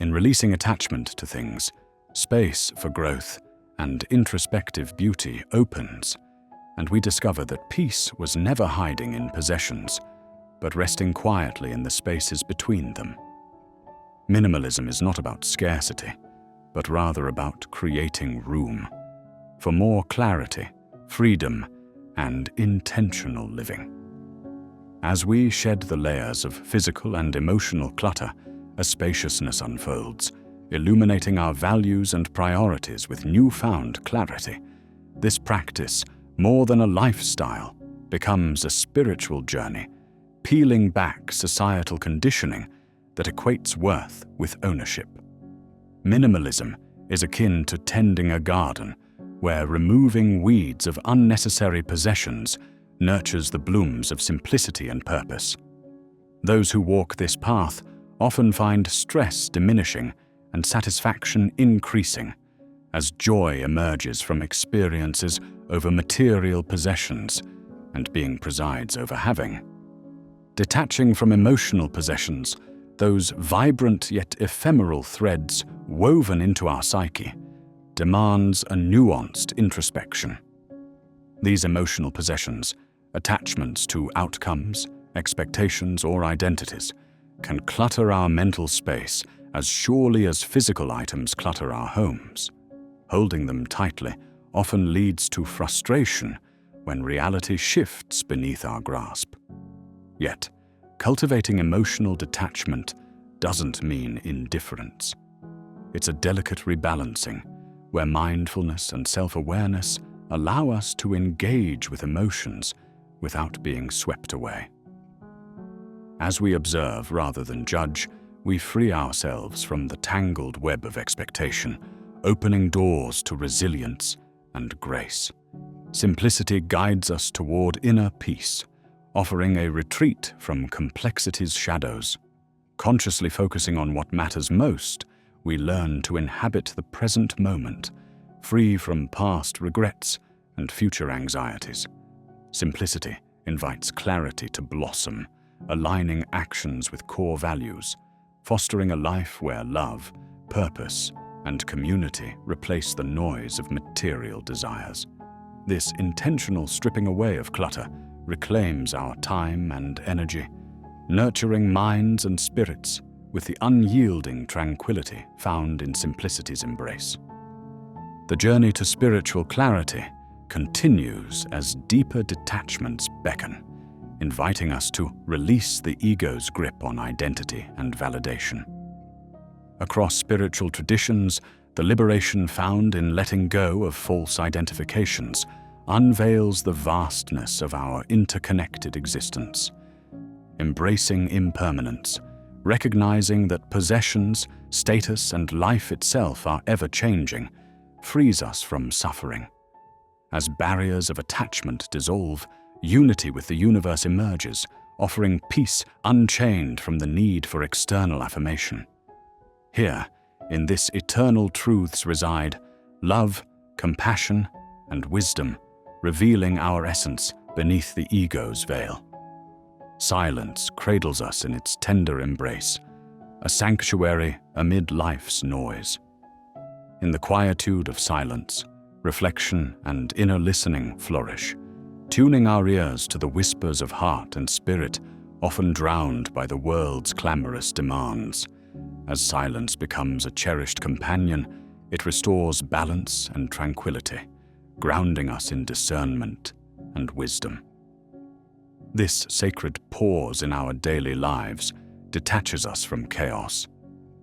In releasing attachment to things, space for growth and introspective beauty opens, and we discover that peace was never hiding in possessions, but resting quietly in the spaces between them. Minimalism is not about scarcity, but rather about creating room for more clarity, freedom, and intentional living. As we shed the layers of physical and emotional clutter, a spaciousness unfolds, illuminating our values and priorities with newfound clarity. This practice, more than a lifestyle, becomes a spiritual journey, peeling back societal conditioning that equates worth with ownership. Minimalism is akin to tending a garden, where removing weeds of unnecessary possessions nurtures the blooms of simplicity and purpose. Those who walk this path often find stress diminishing and satisfaction increasing, as joy emerges from experiences over material possessions and being presides over having. Detaching from emotional possessions, those vibrant yet ephemeral threads woven into our psyche, demands a nuanced introspection. These emotional possessions, attachments to outcomes, expectations, or identities, can clutter our mental space as surely as physical items clutter our homes. Holding them tightly often leads to frustration when reality shifts beneath our grasp. Yet, cultivating emotional detachment doesn't mean indifference. It's a delicate rebalancing where mindfulness and self-awareness allow us to engage with emotions without being swept away. As we observe rather than judge, we free ourselves from the tangled web of expectation, opening doors to resilience and grace. Simplicity guides us toward inner peace, offering a retreat from complexity's shadows. Consciously focusing on what matters most, we learn to inhabit the present moment, free from past regrets and future anxieties. Simplicity invites clarity to blossom, aligning actions with core values, fostering a life where love, purpose, and community replace the noise of material desires. This intentional stripping away of clutter reclaims our time and energy, nurturing minds and spirits with the unyielding tranquility found in simplicity's embrace. The journey to spiritual clarity continues as deeper detachments beckon, inviting us to release the ego's grip on identity and validation. Across spiritual traditions, the liberation found in letting go of false identifications unveils the vastness of our interconnected existence. Embracing impermanence, recognizing that possessions, status, and life itself are ever-changing, frees us from suffering. As barriers of attachment dissolve, unity with the universe emerges, offering peace unchained from the need for external affirmation. Here, in this eternal truths reside love, compassion, and wisdom, revealing our essence beneath the ego's veil. Silence cradles us in its tender embrace, a sanctuary amid life's noise. In the quietude of silence, reflection and inner listening flourish, tuning our ears to the whispers of heart and spirit, often drowned by the world's clamorous demands. As silence becomes a cherished companion, it restores balance and tranquility, grounding us in discernment and wisdom. This sacred pause in our daily lives detaches us from chaos,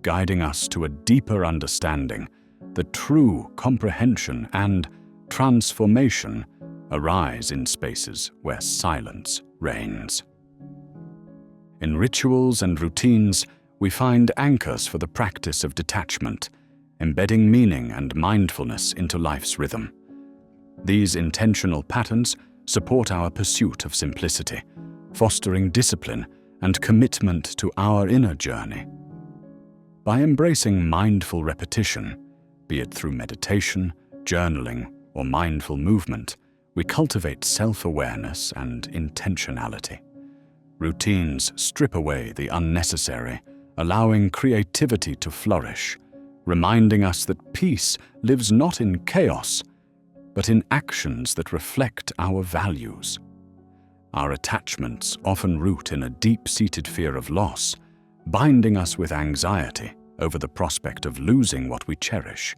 guiding us to a deeper understanding. The true comprehension and transformation arise in spaces where silence reigns. In rituals and routines, we find anchors for the practice of detachment, embedding meaning and mindfulness into life's rhythm. These intentional patterns support our pursuit of simplicity, fostering discipline and commitment to our inner journey. By embracing mindful repetition, be it through meditation, journaling, or mindful movement, we cultivate self-awareness and intentionality. Routines strip away the unnecessary, allowing creativity to flourish, reminding us that peace lives not in chaos, but in actions that reflect our values. Our attachments often root in a deep-seated fear of loss, binding us with anxiety over the prospect of losing what we cherish.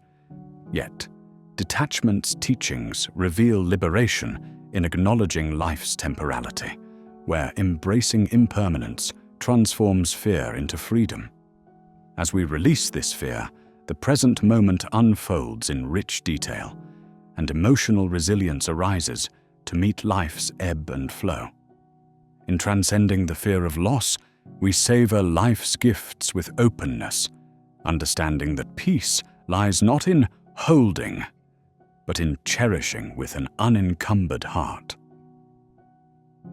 Yet, detachment's teachings reveal liberation in acknowledging life's temporality, where embracing impermanence transforms fear into freedom. As we release this fear, the present moment unfolds in rich detail, and emotional resilience arises to meet life's ebb and flow. In transcending the fear of loss, we savor life's gifts with openness, understanding that peace lies not in holding, but in cherishing with an unencumbered heart.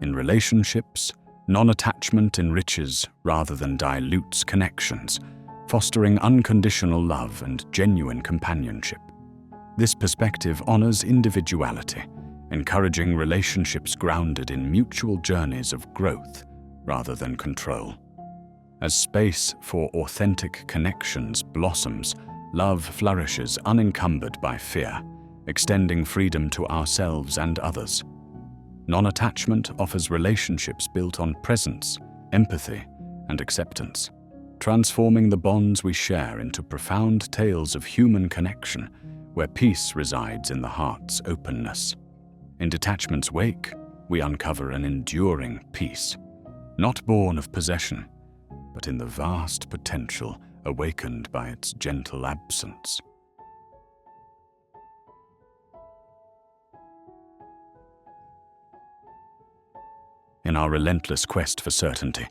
In relationships, non-attachment enriches rather than dilutes connections, fostering unconditional love and genuine companionship. This perspective honors individuality, encouraging relationships grounded in mutual journeys of growth rather than control. As space for authentic connections blossoms, love flourishes unencumbered by fear, extending freedom to ourselves and others. Non-attachment offers relationships built on presence, empathy, and acceptance, transforming the bonds we share into profound tales of human connection, where peace resides in the heart's openness. In detachment's wake, we uncover an enduring peace, not born of possession, but in the vast potential awakened by its gentle absence. In our relentless quest for certainty,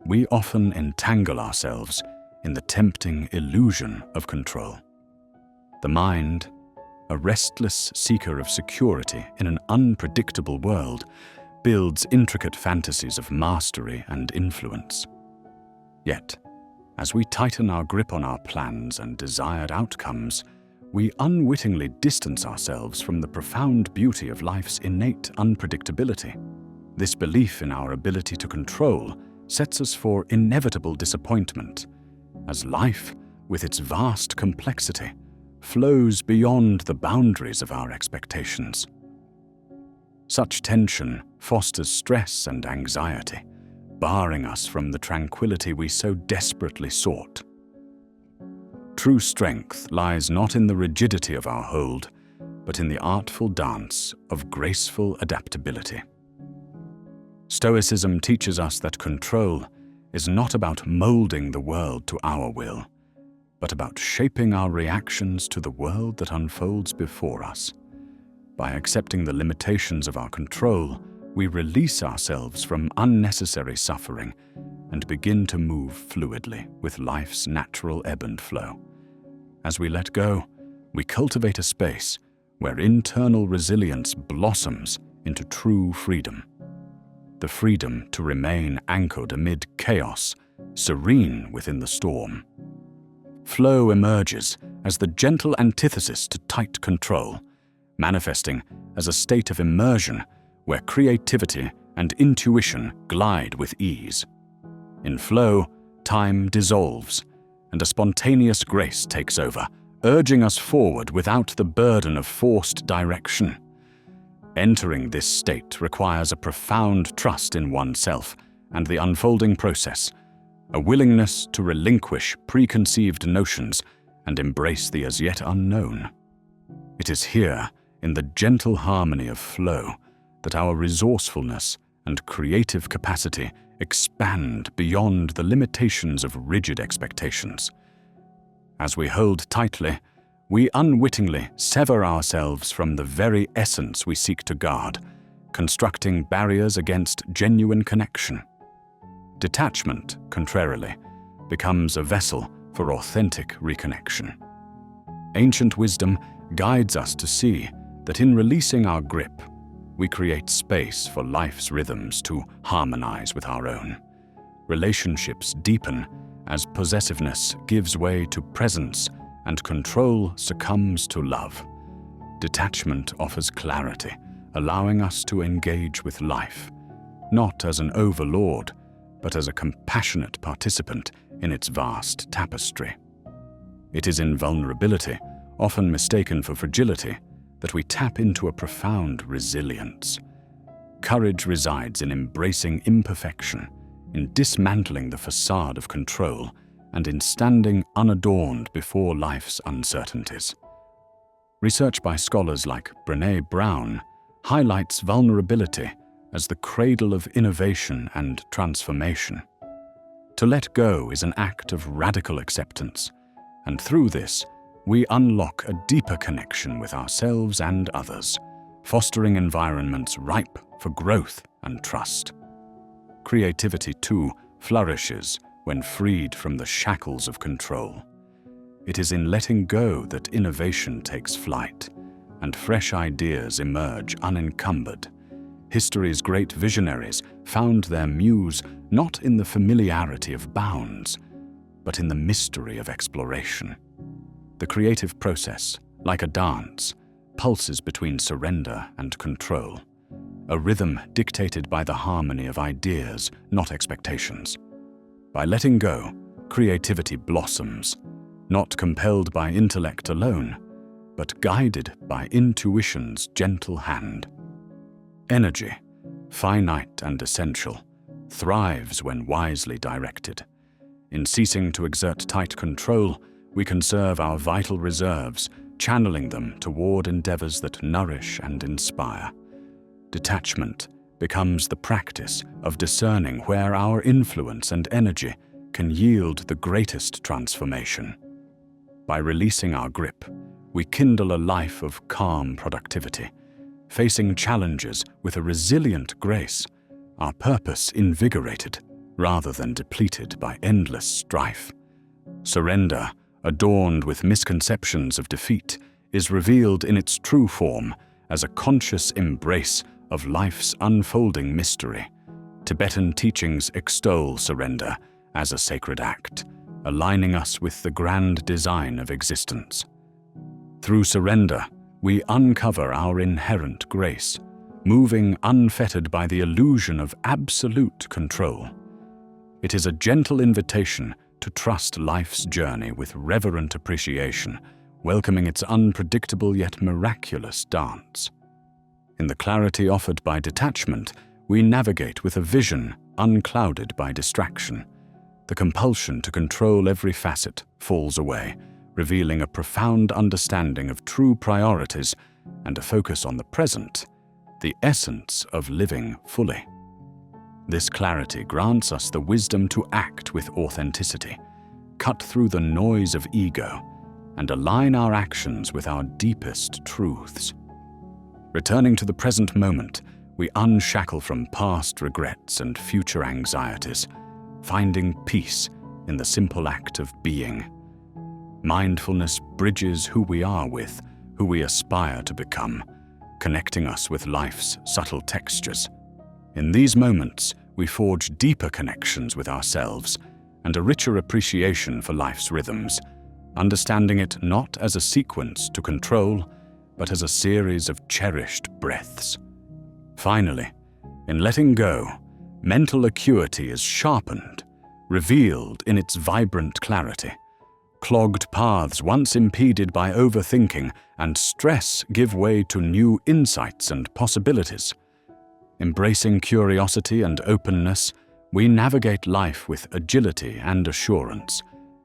we often entangle ourselves in the tempting illusion of control. The mind, a restless seeker of security in an unpredictable world, builds intricate fantasies of mastery and influence. Yet, as we tighten our grip on our plans and desired outcomes, we unwittingly distance ourselves from the profound beauty of life's innate unpredictability. This belief in our ability to control sets us for inevitable disappointment, as life, with its vast complexity, flows beyond the boundaries of our expectations. Such tension fosters stress and anxiety, barring us from the tranquility we so desperately sought. True strength lies not in the rigidity of our hold, but in the artful dance of graceful adaptability. Stoicism teaches us that control is not about molding the world to our will, but about shaping our reactions to the world that unfolds before us. By accepting the limitations of our control, we release ourselves from unnecessary suffering and begin to move fluidly with life's natural ebb and flow. As we let go, we cultivate a space where internal resilience blossoms into true freedom. The freedom to remain anchored amid chaos, serene within the storm. Flow emerges as the gentle antithesis to tight control, manifesting as a state of immersion where creativity and intuition glide with ease. In flow, time dissolves, and a spontaneous grace takes over, urging us forward without the burden of forced direction. Entering this state requires a profound trust in oneself and the unfolding process, a willingness to relinquish preconceived notions and embrace the as yet unknown. It is here, in the gentle harmony of flow, that our resourcefulness and creative capacity expand beyond the limitations of rigid expectations. As we hold tightly, we unwittingly sever ourselves from the very essence we seek to guard, constructing barriers against genuine connection. Detachment, contrarily, becomes a vessel for authentic reconnection. Ancient wisdom guides us to see that in releasing our grip, we create space for life's rhythms to harmonize with our own. Relationships deepen as possessiveness gives way to presence and control succumbs to love. Detachment offers clarity, allowing us to engage with life, not as an overlord, but as a compassionate participant in its vast tapestry. It is in vulnerability, often mistaken for fragility, that we tap into a profound resilience. Courage resides in embracing imperfection, in dismantling the facade of control, and in standing unadorned before life's uncertainties. Research by scholars like Brené Brown highlights vulnerability as the cradle of innovation and transformation. To let go is an act of radical acceptance, and through this, we unlock a deeper connection with ourselves and others, fostering environments ripe for growth and trust. Creativity, too, flourishes when freed from the shackles of control. It is in letting go that innovation takes flight, and fresh ideas emerge unencumbered. History's great visionaries found their muse not in the familiarity of bounds, but in the mystery of exploration. The creative process, like a dance, pulses between surrender and control, a rhythm dictated by the harmony of ideas, not expectations. By letting go, creativity blossoms, not compelled by intellect alone, but guided by intuition's gentle hand. Energy, finite and essential, thrives when wisely directed. In ceasing to exert tight control, we conserve our vital reserves, channeling them toward endeavors that nourish and inspire. Detachment, becomes the practice of discerning where our influence and energy can yield the greatest transformation. By releasing our grip, we kindle a life of calm productivity, facing challenges with a resilient grace, our purpose invigorated rather than depleted by endless strife. Surrender, adorned with misconceptions of defeat, is revealed in its true form as a conscious embrace of life's unfolding mystery. Tibetan teachings extol surrender as a sacred act, aligning us with the grand design of existence. Through surrender, we uncover our inherent grace, moving unfettered by the illusion of absolute control. It is a gentle invitation to trust life's journey with reverent appreciation, welcoming its unpredictable yet miraculous dance. In the clarity offered by detachment, we navigate with a vision unclouded by distraction. The compulsion to control every facet falls away, revealing a profound understanding of true priorities and a focus on the present, the essence of living fully. This clarity grants us the wisdom to act with authenticity, cut through the noise of ego, and align our actions with our deepest truths. Returning to the present moment, we unshackle from past regrets and future anxieties, finding peace in the simple act of being. Mindfulness bridges who we are with who we aspire to become, connecting us with life's subtle textures. In these moments, we forge deeper connections with ourselves and a richer appreciation for life's rhythms, understanding it not as a sequence to control, but as a series of cherished breaths. Finally, in letting go, mental acuity is sharpened, revealed in its vibrant clarity. Clogged paths once impeded by overthinking and stress give way to new insights and possibilities. Embracing curiosity and openness, we navigate life with agility and assurance,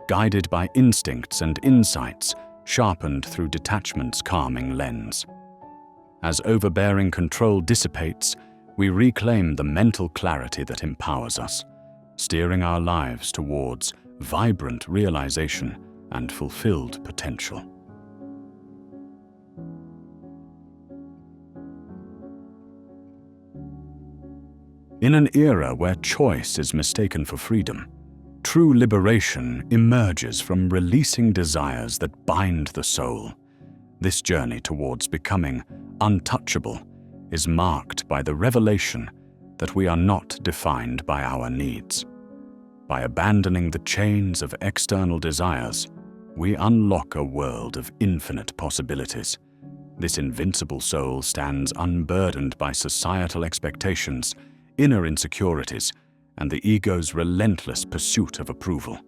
guided by instincts and insights sharpened through detachment's calming lens. As overbearing control dissipates, we reclaim the mental clarity that empowers us, steering our lives towards vibrant realization and fulfilled potential. In an era where choice is mistaken for freedom, true liberation emerges from releasing desires that bind the soul. This journey towards becoming untouchable is marked by the revelation that we are not defined by our needs. By abandoning the chains of external desires, we unlock a world of infinite possibilities. This invincible soul stands unburdened by societal expectations, inner insecurities, and the ego's relentless pursuit of approval.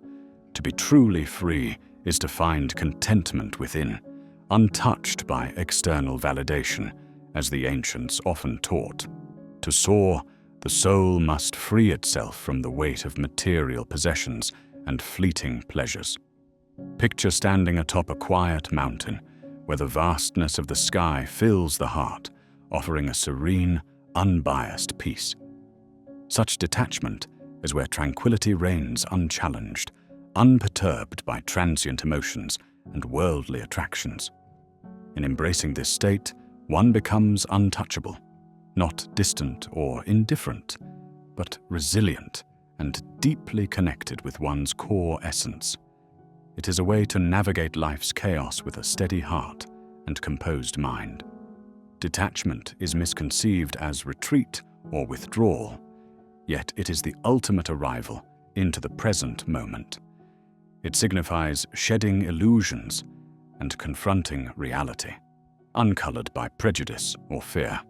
To be truly free is to find contentment within, untouched by external validation, as the ancients often taught. To soar, the soul must free itself from the weight of material possessions and fleeting pleasures. Picture standing atop a quiet mountain, where the vastness of the sky fills the heart, offering a serene, unbiased peace. Such detachment is where tranquility reigns unchallenged, unperturbed by transient emotions and worldly attractions. In embracing this state, one becomes untouchable, not distant or indifferent, but resilient and deeply connected with one's core essence. It is a way to navigate life's chaos with a steady heart and composed mind. Detachment is misconceived as retreat or withdrawal, yet it is the ultimate arrival into the present moment. It signifies shedding illusions and confronting reality, uncolored by prejudice or fear.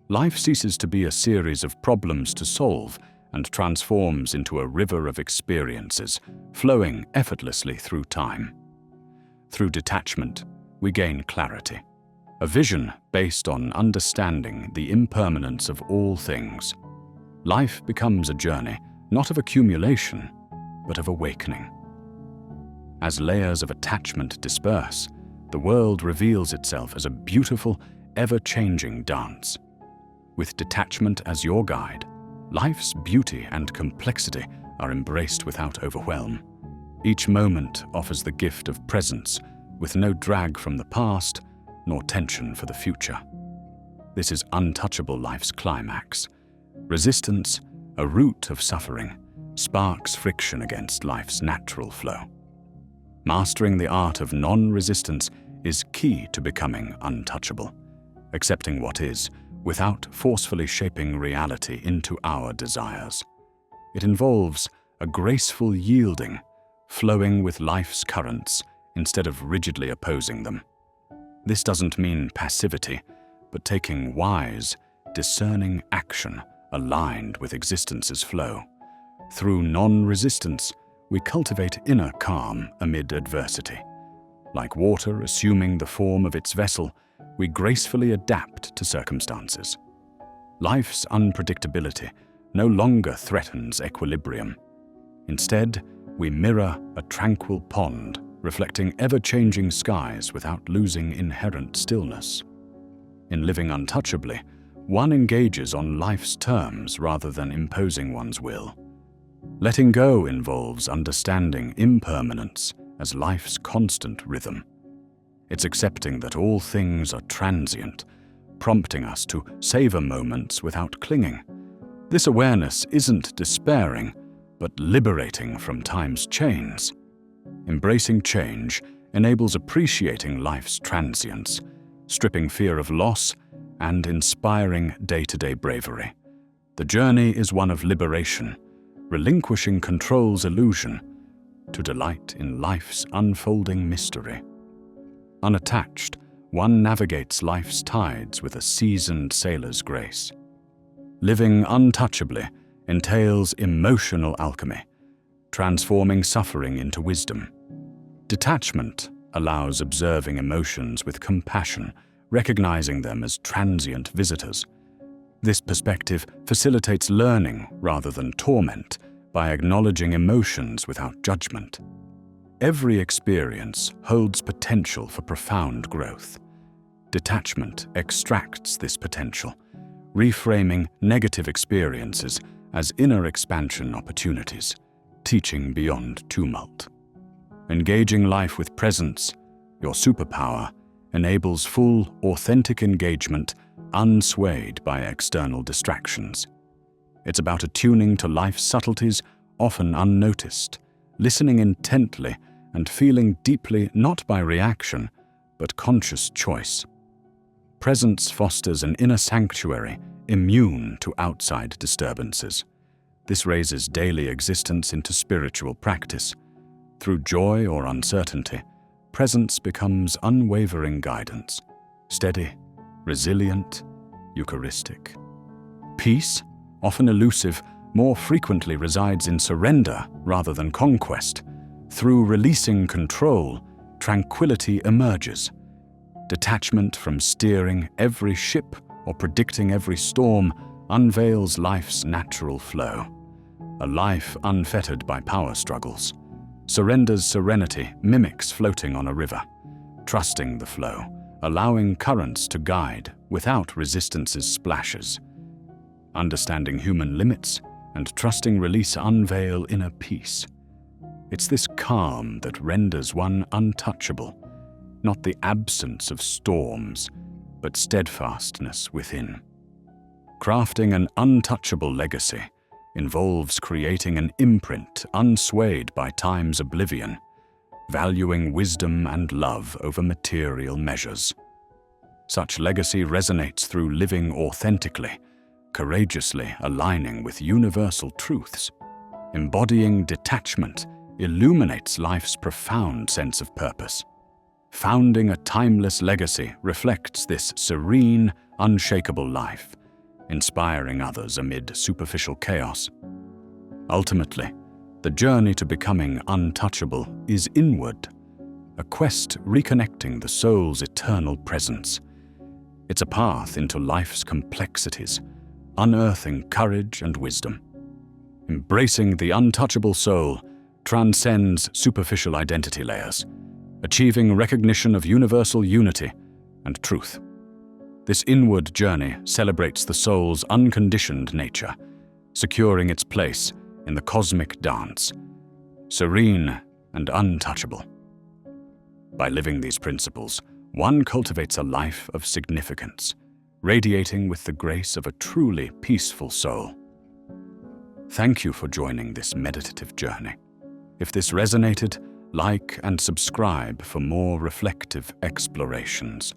Life ceases to be a series of problems to solve and transforms into a river of experiences, flowing effortlessly through time. Through detachment, we gain clarity, a vision based on understanding the impermanence of all things. Life becomes a journey, not of accumulation, but of awakening. As layers of attachment disperse, the world reveals itself as a beautiful, ever-changing dance. With detachment as your guide, life's beauty and complexity are embraced without overwhelm. Each moment offers the gift of presence, with no drag from the past nor tension for the future. This is untouchable life's climax. Resistance, a root of suffering, sparks friction against life's natural flow. Mastering the art of non-resistance is key to becoming untouchable, accepting what is without forcefully shaping reality into our desires. It involves a graceful yielding, flowing with life's currents instead of rigidly opposing them. This doesn't mean passivity, but taking wise, discerning action aligned with existence's flow. Through non-resistance, we cultivate inner calm amid adversity. Like water assuming the form of its vessel, we gracefully adapt to circumstances. Life's unpredictability no longer threatens equilibrium. Instead, we mirror a tranquil pond, reflecting ever-changing skies without losing inherent stillness. In living untouchably, one engages on life's terms rather than imposing one's will. Letting go involves understanding impermanence as life's constant rhythm. It's accepting that all things are transient, prompting us to savor moments without clinging. This awareness isn't despairing, but liberating from time's chains. Embracing change enables appreciating life's transience, stripping fear of loss, and inspiring day-to-day bravery. The journey is one of liberation, relinquishing control's illusion to delight in life's unfolding mystery. Unattached, one navigates life's tides with a seasoned sailor's grace. Living untouchably entails emotional alchemy, transforming suffering into wisdom. Detachment allows observing emotions with compassion, recognizing them as transient visitors. This perspective facilitates learning rather than torment by acknowledging emotions without judgment. Every experience holds potential for profound growth. Detachment extracts this potential, reframing negative experiences as inner expansion opportunities, teaching beyond tumult. Engaging life with presence, your superpower, enables full, authentic engagement unswayed by external distractions. It's about attuning to life's subtleties, often unnoticed, listening intently and feeling deeply not by reaction, but conscious choice. Presence fosters an inner sanctuary, immune to outside disturbances. This raises daily existence into spiritual practice. Through joy or uncertainty, presence becomes unwavering guidance, steady, resilient, Eucharistic. Peace, often elusive, more frequently resides in surrender rather than conquest. Through releasing control, tranquility emerges. Detachment from steering every ship or predicting every storm unveils life's natural flow. A life unfettered by power struggles. Surrender's serenity mimics floating on a river, trusting the flow, allowing currents to guide without resistance's splashes. Understanding human limits and trusting release unveil inner peace. It's this calm that renders one untouchable, not the absence of storms, but steadfastness within. Crafting an untouchable legacy involves creating an imprint unswayed by time's oblivion, valuing wisdom and love over material measures. Such legacy resonates through living authentically, courageously aligning with universal truths. Embodying detachment illuminates life's profound sense of purpose. Founding a timeless legacy reflects this serene, unshakable life, inspiring others amid superficial chaos. Ultimately, the journey to becoming untouchable is inward, a quest reconnecting the soul's eternal presence. It's a path into life's complexities, unearthing courage and wisdom. Embracing the untouchable soul transcends superficial identity layers, achieving recognition of universal unity and truth. This inward journey celebrates the soul's unconditioned nature, securing its place in the cosmic dance, serene and untouchable. By living these principles, one cultivates a life of significance, radiating with the grace of a truly peaceful soul. Thank you for joining this meditative journey. If this resonated, like and subscribe for more reflective explorations.